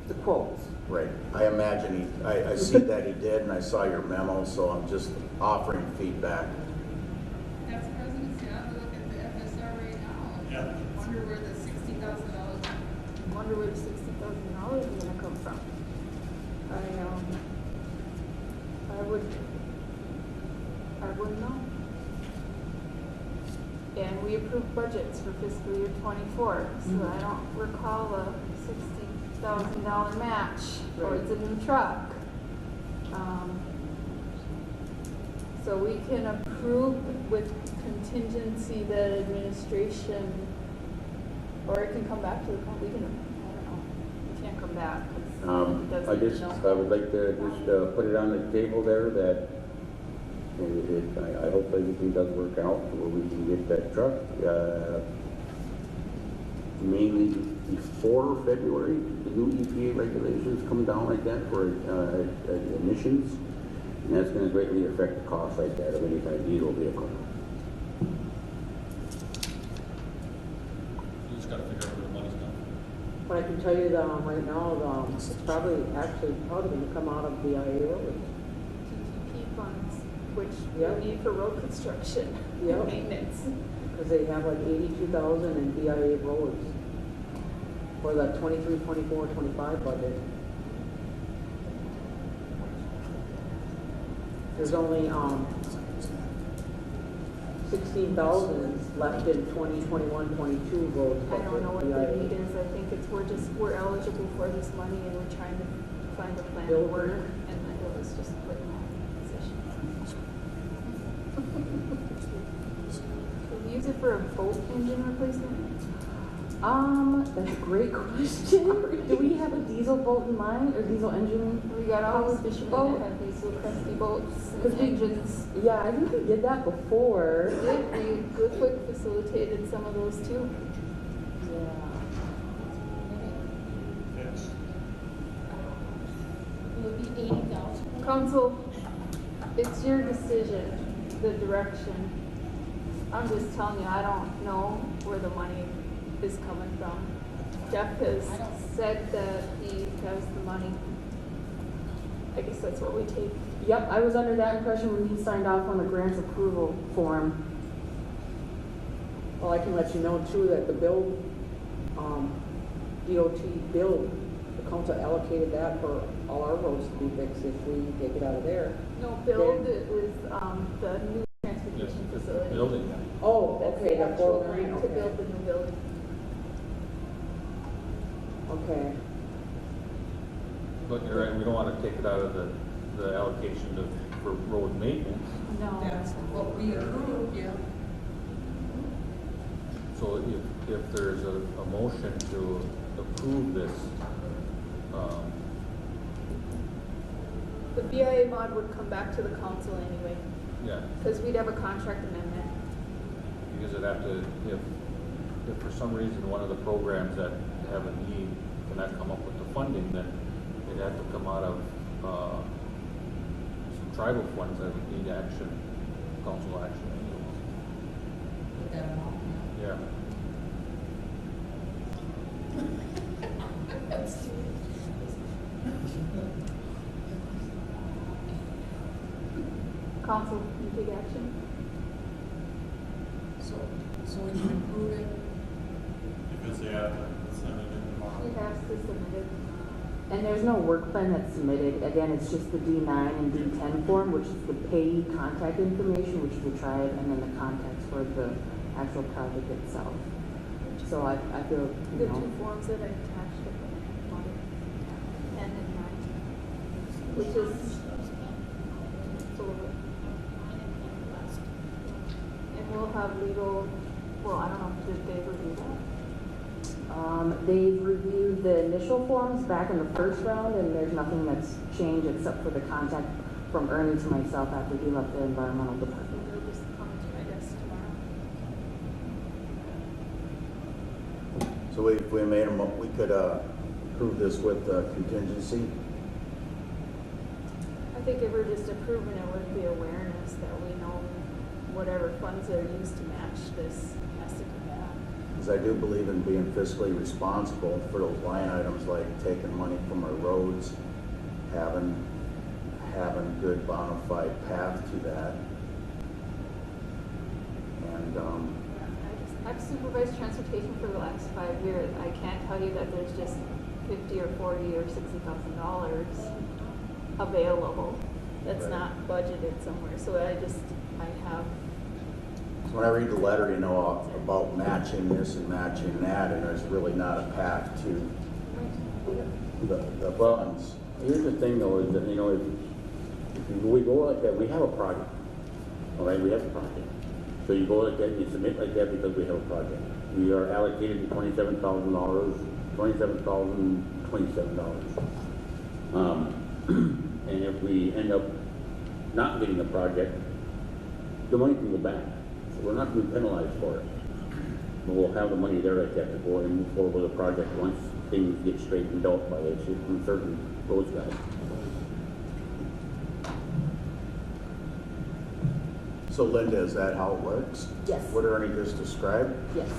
the quotes. Right. I imagine I see that he did, and I saw your memo, so I'm just offering feedback. That's presidency. I have to look at the FSR right now. Yeah. Wonder where the $60,000. Wonder where the $60,000 is gonna come from. I wouldn't know. And we approved budgets for fiscal year 24, so I don't recall a $60,000 match towards a new truck. So we can approve with contingency the administration, or it can come back to the company. I don't know. It can't come back. I would like to just put it on the table there that I hope everything does work out where we can get that truck. Mainly before February, the new EPA regulations come down like that for emissions, and that's going to greatly affect the cost like that of any kind of diesel vehicle. You just gotta figure out where the money's coming from. But I can tell you that right now, it's probably going to come out of the IA road. TTP funds, which Yep. we need for road construction Yep. and maintenance. Because they have like 82,000 in DIA roads for the 23, 24, 25 budget. there's only, 16,000 left in 2021-22 roads I budget. don't know what the need is. I think it's, we're eligible for this money and we're trying to find a plan to Build work, it. and then it was just put in that position. Can we use it for a boat engine replacement? That's a great question. Do we have a diesel boat in mind, or diesel engine? We got all these powered fishermen boat? that have these little crusty boats and 'Cause we- engines. Yeah, I think we did that before. We good quick facilitated some of those too. It would be 80,000. Council, it's your decision, the direction. I'm just telling you, I don't know where the money is coming from. Jeff has said that he has the money. I guess that's what we take. Yep, I was under that impression when he signed off on the grants approval form. Well, I can let you know too that the bill, DOT bill, the council allocated that for all our roads to be fixed if we take it out of there. No, build it with, the new transportation facility. Building. Oh, That's okay, the the actual 4 grant million, to okay. build the new building. Okay. But you're right, we don't want to take it out of the allocation for road maintenance. No. That's what we approved, yeah. So if there's a motion to approve this, The BIA mod would come back to the council anyway, yeah, because we'd have a contract amendment. because it'd have to, if for some reason one of the programs that have a need cannot come up with the funding, then it'd have to come out of, some tribal funds that would need action, council action anyways. Yeah. Council, you take action? So we can approve it. If it's, yeah, send it in tomorrow. He has to submit it. And there's no work plan that's submitted. Again, it's just the D9 and D10 form, which is the payee contact information, which is the tribe, and then the contacts for the actual project itself. So I feel, The you know, two forms that I attached with the 10 and 9, which is over. And we'll have legal, well, I don't know, did they review that? they've reviewed the initial forms back in the first round, and there's nothing that's changed except for the contact from Ernie to myself after he left the environmental department. They'll just come to my desk tomorrow. So if we made we could approve this with contingency. I think if we're just approving it would be awareness that we know whatever funds are used to match this has to come back. Because I do believe in being fiscally responsible for those line items, like taking money from our roads, having good bona fide path to that. And I've supervised transportation for the last 5 years. I can't tell you that there's just $50 or $40 or $60,000 available that's Right. not budgeted somewhere. So I have. so when I read the letter, you know, about matching this and matching that, and there's really not a path to the funds. Here's the thing though, is that, you know, if we go like that, we have a project. All right, we have a project. So you go like that, you submit like that because we have a project. We are allocated $27,000, $27,027. And if we end up not getting a project, the money can go back. So we're not going to be penalized for it. But we'll have the money there like that to go and move forward with a project once things get straightened out by the certain roads guys. So Linda, is that how it works? Yes. What Ernie just described? Yes.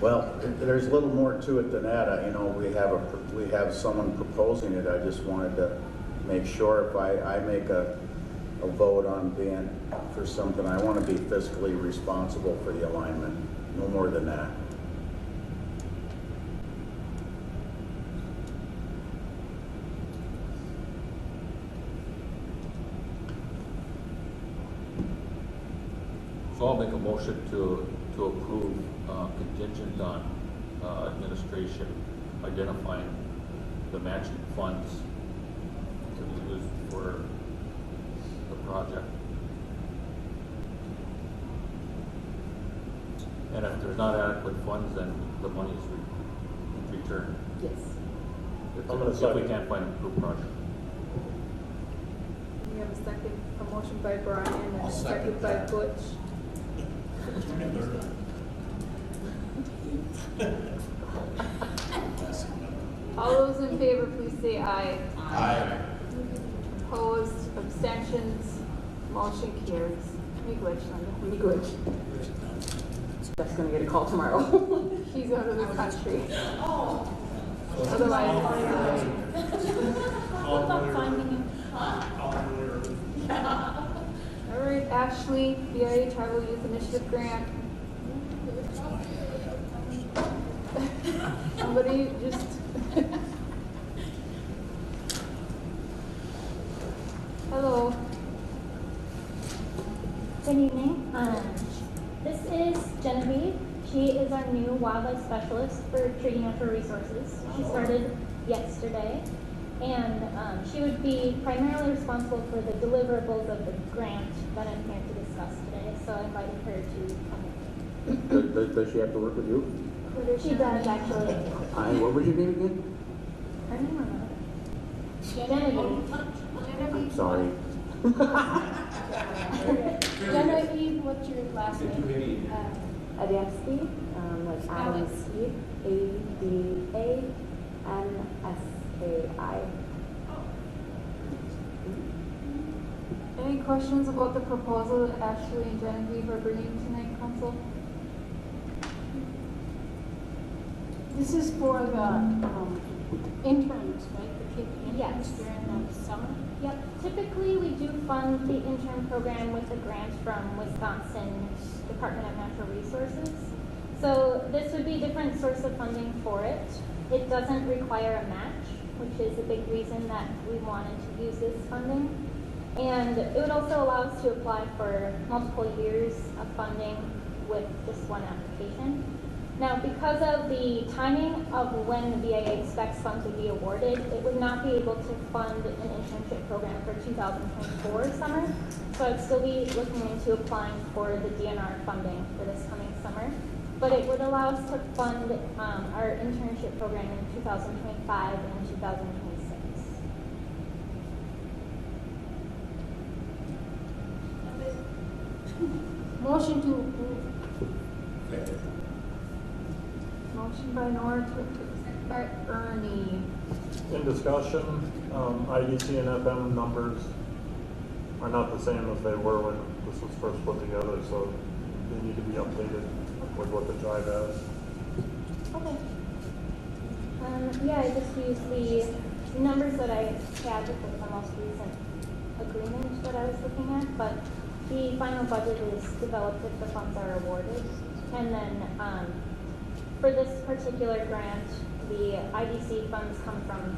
Well, there's a little more to it than that. You know, we have someone proposing it. I just wanted to make sure if I make a vote on being for something, I want to be fiscally responsible for the alignment. No more than that. I'll make a motion to approve contingent on administration identifying the matching funds to be used for the project. And if there's not adequate funds, then the money is returned. Yes. If we can't find a approved project. We have a second, a motion by Brian and a second by Butch. All those in favor, please say aye. Aye. Opposed, abstentions, motion carries. Miigwech, Linda. Miigwech. That's gonna get a call tomorrow. She's out of the country. Otherwise, Good luck finding him. all right, Ashley, BIA Tribal Youth Initiative Grant. Somebody just. Hello. Good evening. This is Genevieve. She is our new wildlife specialist for treaty natural resources. She started yesterday, and she would be primarily responsible for the deliverables of the grant that I'm here to discuss today. So I invited her to come with me. Does she have to work with you? She does actually. What was your name again? Her name or not? Genevieve. I'm sorry. Genevieve, what's your last name? Adamski, like Adam Steve, ADAMSKI. Any questions about the proposal that Ashley and Genevieve are bringing tonight, Council? This is for the interns, right? The people interns Yes. during the summer? Yep. Typically, we do fund the intern program with a grant from Wisconsin Department of Natural Resources. So this would be a different source of funding for it. It doesn't require a match, which is a big reason that we wanted to use this funding. And it would also allow us to apply for multiple years of funding with just one application. Now, because of the timing of when the BIA expects funds to be awarded, it would not be able to fund an internship program for 2024 summer. So I'd still be looking into applying for the DNR funding for this coming summer. But it would allow us to fund our internship program in 2025 and 2026. Motion to approve. Motion by Nora to approve by Ernie. In discussion, IDC and FM numbers are not the same as they were when this was first put together, so they need to be updated with what the tribe has. Okay. Yeah, I just used the numbers that I had with the most recent agreement that I was looking at, but the final budget is developed if the funds are awarded. And then for this particular grant, the IDC funds come from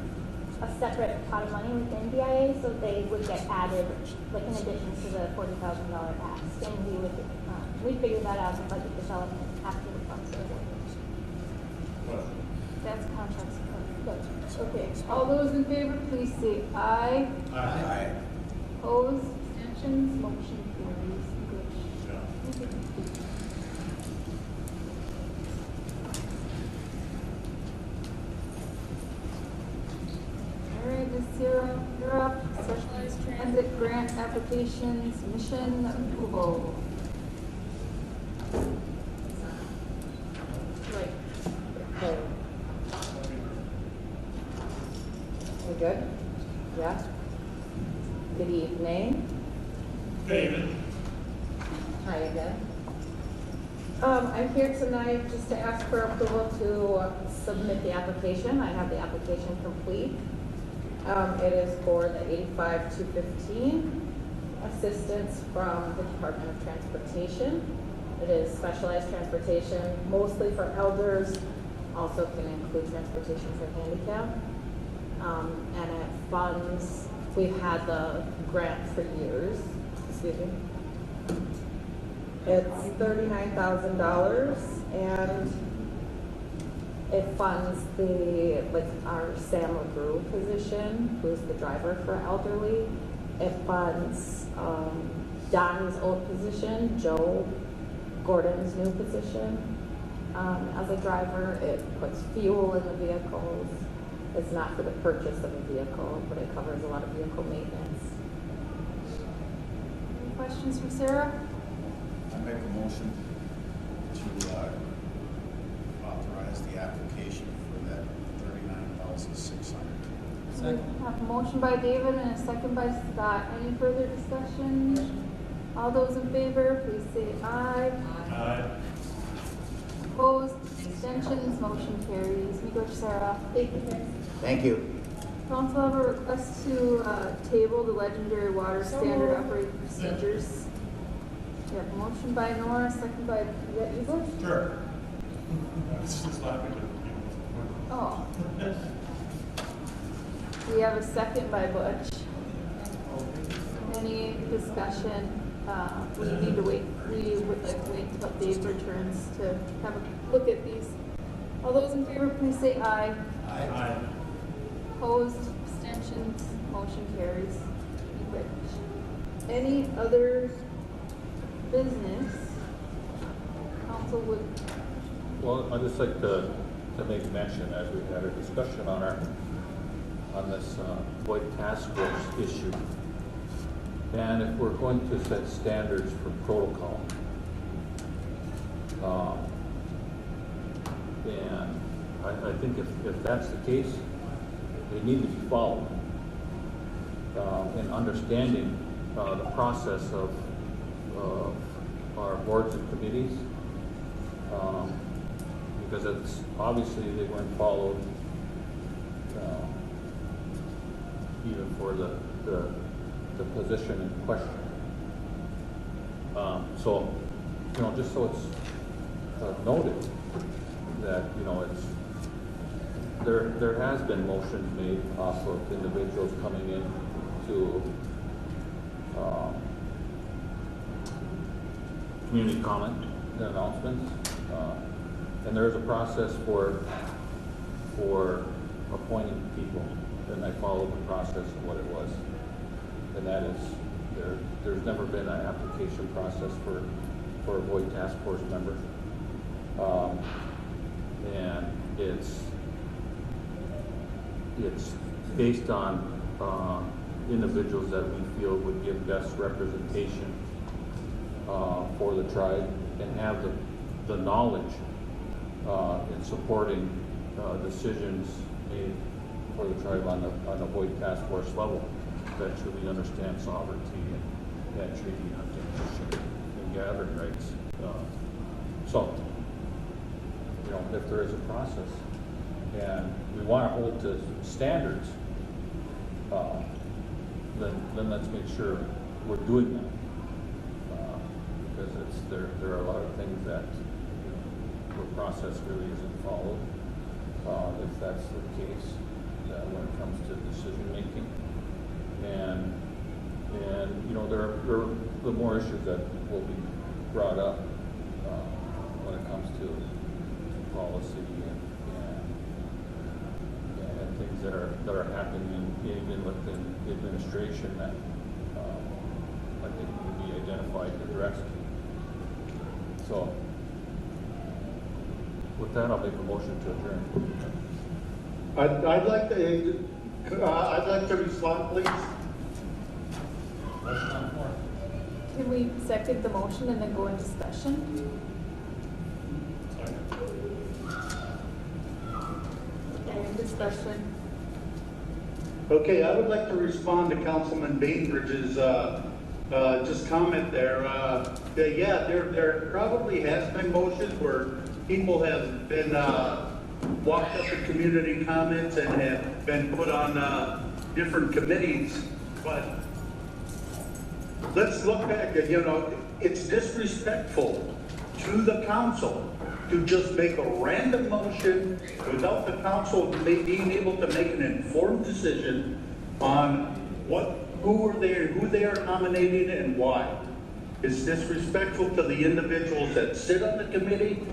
a separate pot of money within BIA, so they would get added, like in addition to the $40,000 ask, and we would figure that out in budget development after the funds are awarded. That's contracts. Good. Okay. All those in favor, please say aye. Aye. Opposed? Abstentions? Motion carries. Good. All right, Ms. Sierra, you're up. Specialized Transit Grant Application Submission Approval. Right. Okay. We good? Yeah? Good evening. David. Hi again. I'm here tonight just to ask for approval to submit the application. I have the application complete. It is for the 85-215 assistance from the Department of Transportation. It is specialized transportation, mostly for elders, also can include transportation for handicap. And it funds, we've had the grant for years, excuse me. It's $39,000, and it funds our Sam LaGrew position, who's the driver for elderly. It funds Donnie's old position, Joe Gordon's new position. As a driver, it puts fuel in the vehicles. It's not for the purchase of a vehicle, but it covers a lot of vehicle maintenance. Any questions for Sarah? I make a motion to authorize the application for that $39,600. Second. We have a motion by David and a second by Scott. Any further discussion? All those in favor, please say aye. Aye. Opposed, abstentions, motion carries. We go to Sarah. Thank you, guys. Thank you. Council have a request to table the legendary water standard operating procedures. We have a motion by Nora, second by, is that you, Bush? Sure. It's just laughing at Oh. We have a second by Butch. Any discussion? We need to wait. We would like to wait until Dave returns to have a look at these. All those in favor, please say aye. Aye. Opposed, abstentions, motion carries. Any other business council would? Well, I'd just like to make mention, as we had a discussion on this Voight task force issue. And if we're going to set standards for protocol, and I think if that's the case, they need to be followed in understanding the process of our boards and committees, because it's obviously they weren't followed even for the position in question. So, just so it's noted that, it's, there has been motions made off of individuals coming in to community comment and announcements. And there is a process for appointing people, and I followed the process of what it was. And that is, there's never been an application process for a Voight task force member. And it's based on individuals that we feel would give best representation for the tribe and have the knowledge in supporting decisions made for the tribe on the Voight task force level that truly understand sovereignty and treaty hunting and gathering rights. So, if there is a process and we want to hold to standards, then let's make sure we're doing that, because there are a lot of things that the process really isn't followed. If that's the case, when it comes to decision making, and there are the more issues that will be brought up when it comes to policy and things that are happening even within the administration that I think can be identified and addressed. So, with that, I'll make a motion to adjourn. I'd like to respond, please. Motion on the floor. Can we second the motion and then go into discussion? Any discussion? Okay, I would like to respond to Councilman Bainbridge's just comment there. There probably has been motions where people have been walked up to community comments and have been put on different committees, but let's look back at, it's disrespectful to the council to just make a random motion without the council being able to make an informed decision on who they are nominating and why. It's disrespectful to the individuals that sit on the committee.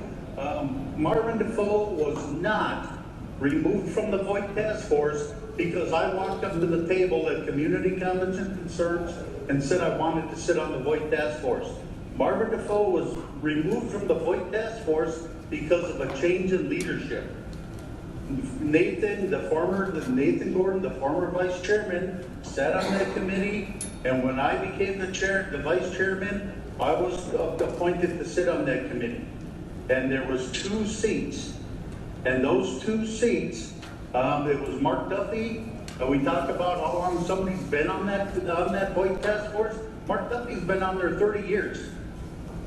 Marvin Defoe was not removed from the VoIP task force because I walked up to the table at community comments and concerns and said I wanted to sit on the VoIP task force. Marvin Defoe was removed from the VoIP task force because of a change in leadership. Nathan Gordon, the former vice chairman, sat on that committee, and when I became the vice chairman, I was appointed to sit on that committee. And there was 2 seats, and those 2 seats, it was Mark Duffy, and we talked about how long somebody's been on that VoIP task force. Mark Duffy's been on there 30 years.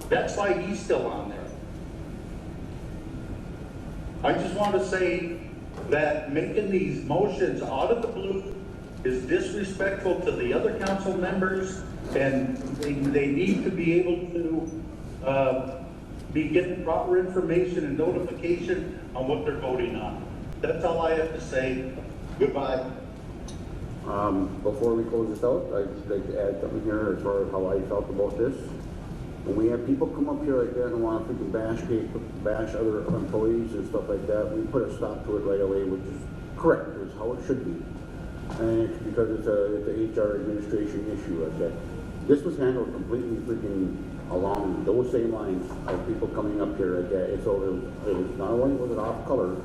That's why he's still on there. I just want to say that making these motions out of the blue is disrespectful to the other council members, and they need to be able to be getting proper information and notification on what they're voting on. That's all I have to say. Goodbye. Before we close this out, I'd like to add something here as far as how I felt about this. When we have people come up here like that and want to freaking bash other employees and stuff like that, we put a stop to it right away, which is correct. It's how it should be. And it's because it's a HR administration issue like that. This was handled completely freaking along those same lines of people coming up here like that. So it was not only was it off color,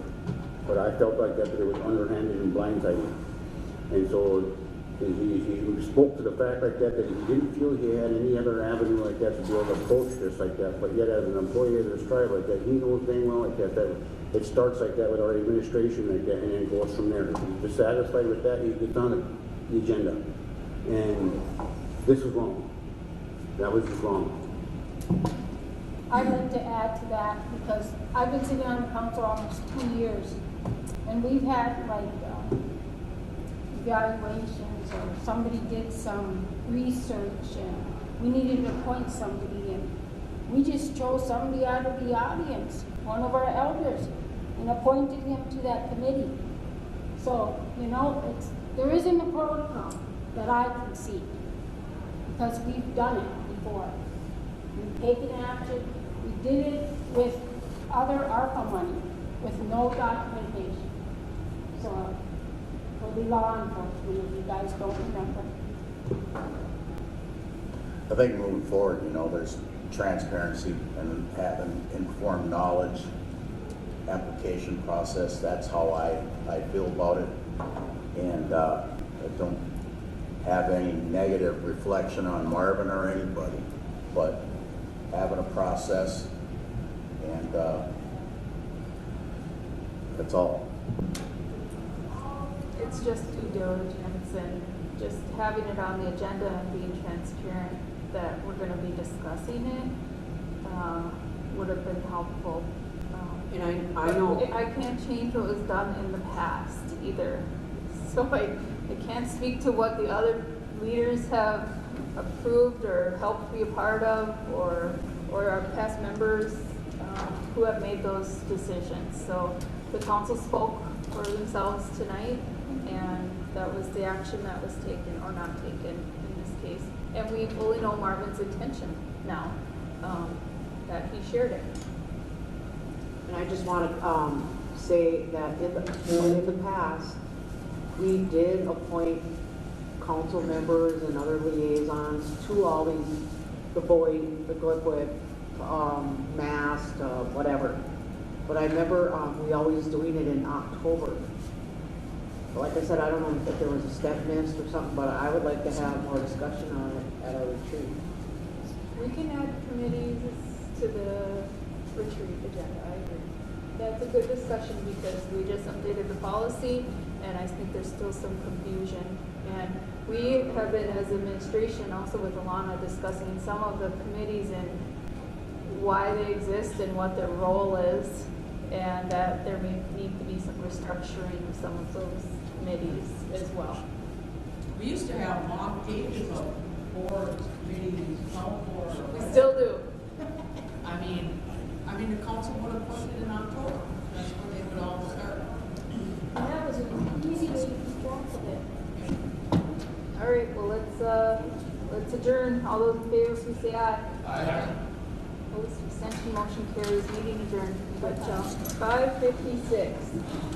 but I felt like that it was underhanded and blindsided. And so he spoke to the fact like that he didn't feel he had any other avenue like that to be able to approach this like that. But yet, as an employee of this tribe like that, he knows dang well like that it starts like that with our administration like that, and then goes from there. If he's dissatisfied with that, he gets on the agenda. And this is wrong. That was just wrong. I'd like to add to that because I've been sitting on the council almost 2 years, and we've had like evaluations, or somebody did some research and we needed to appoint somebody, and we just chose somebody out of the audience, one of our elders, and appointed him to that committee. So, you know, there isn't a protocol that I can see, because we've done it before. We've taken action. We did it with other ARPA money with no documentation. So, for the law enforcement, if you guys don't remember. I think moving forward, you know, there's transparency and having informed knowledge, application process. That's how I feel about it. And I don't have any negative reflection on Marvin or anybody, but having a process, and that's all. It's just due diligence and just having it on the agenda and being transparent that we're going to be discussing it would have been helpful. And I know I can't change what was done in the past either. So I can't speak to what the other leaders have approved or helped be a part of, or our past members who have made those decisions. So the council spoke for themselves tonight, and that was the action that was taken or not taken in this case. And we fully know Marvin's intention now, that he shared it. And I just want to say that in the past, we did appoint council members and other liaisons to all these, the Boyd, the Glickwood, Mast, whatever. But I remember we always doing it in October. Like I said, I don't know if there was a step missed or something, but I would like to have more discussion on it at our retreat. We can add committees to the retreat agenda, I agree. That's a good discussion because we just updated the policy and I think there's still some confusion. And we have been, as administration, also with Alana, discussing some of the committees and why they exist and what their role is, and that there may need to be some restructuring of some of those committees as well. We used to have long pages of boards, committees, council. We still do. I mean, the council would have put it in October. That's when they would all start. And that was an easy way to keep track of it. All right, well, let's let's adjourn. All those in favor, please say aye. Aye. Opposed, abstention, motion carries. Meeting adjourned. 5:56.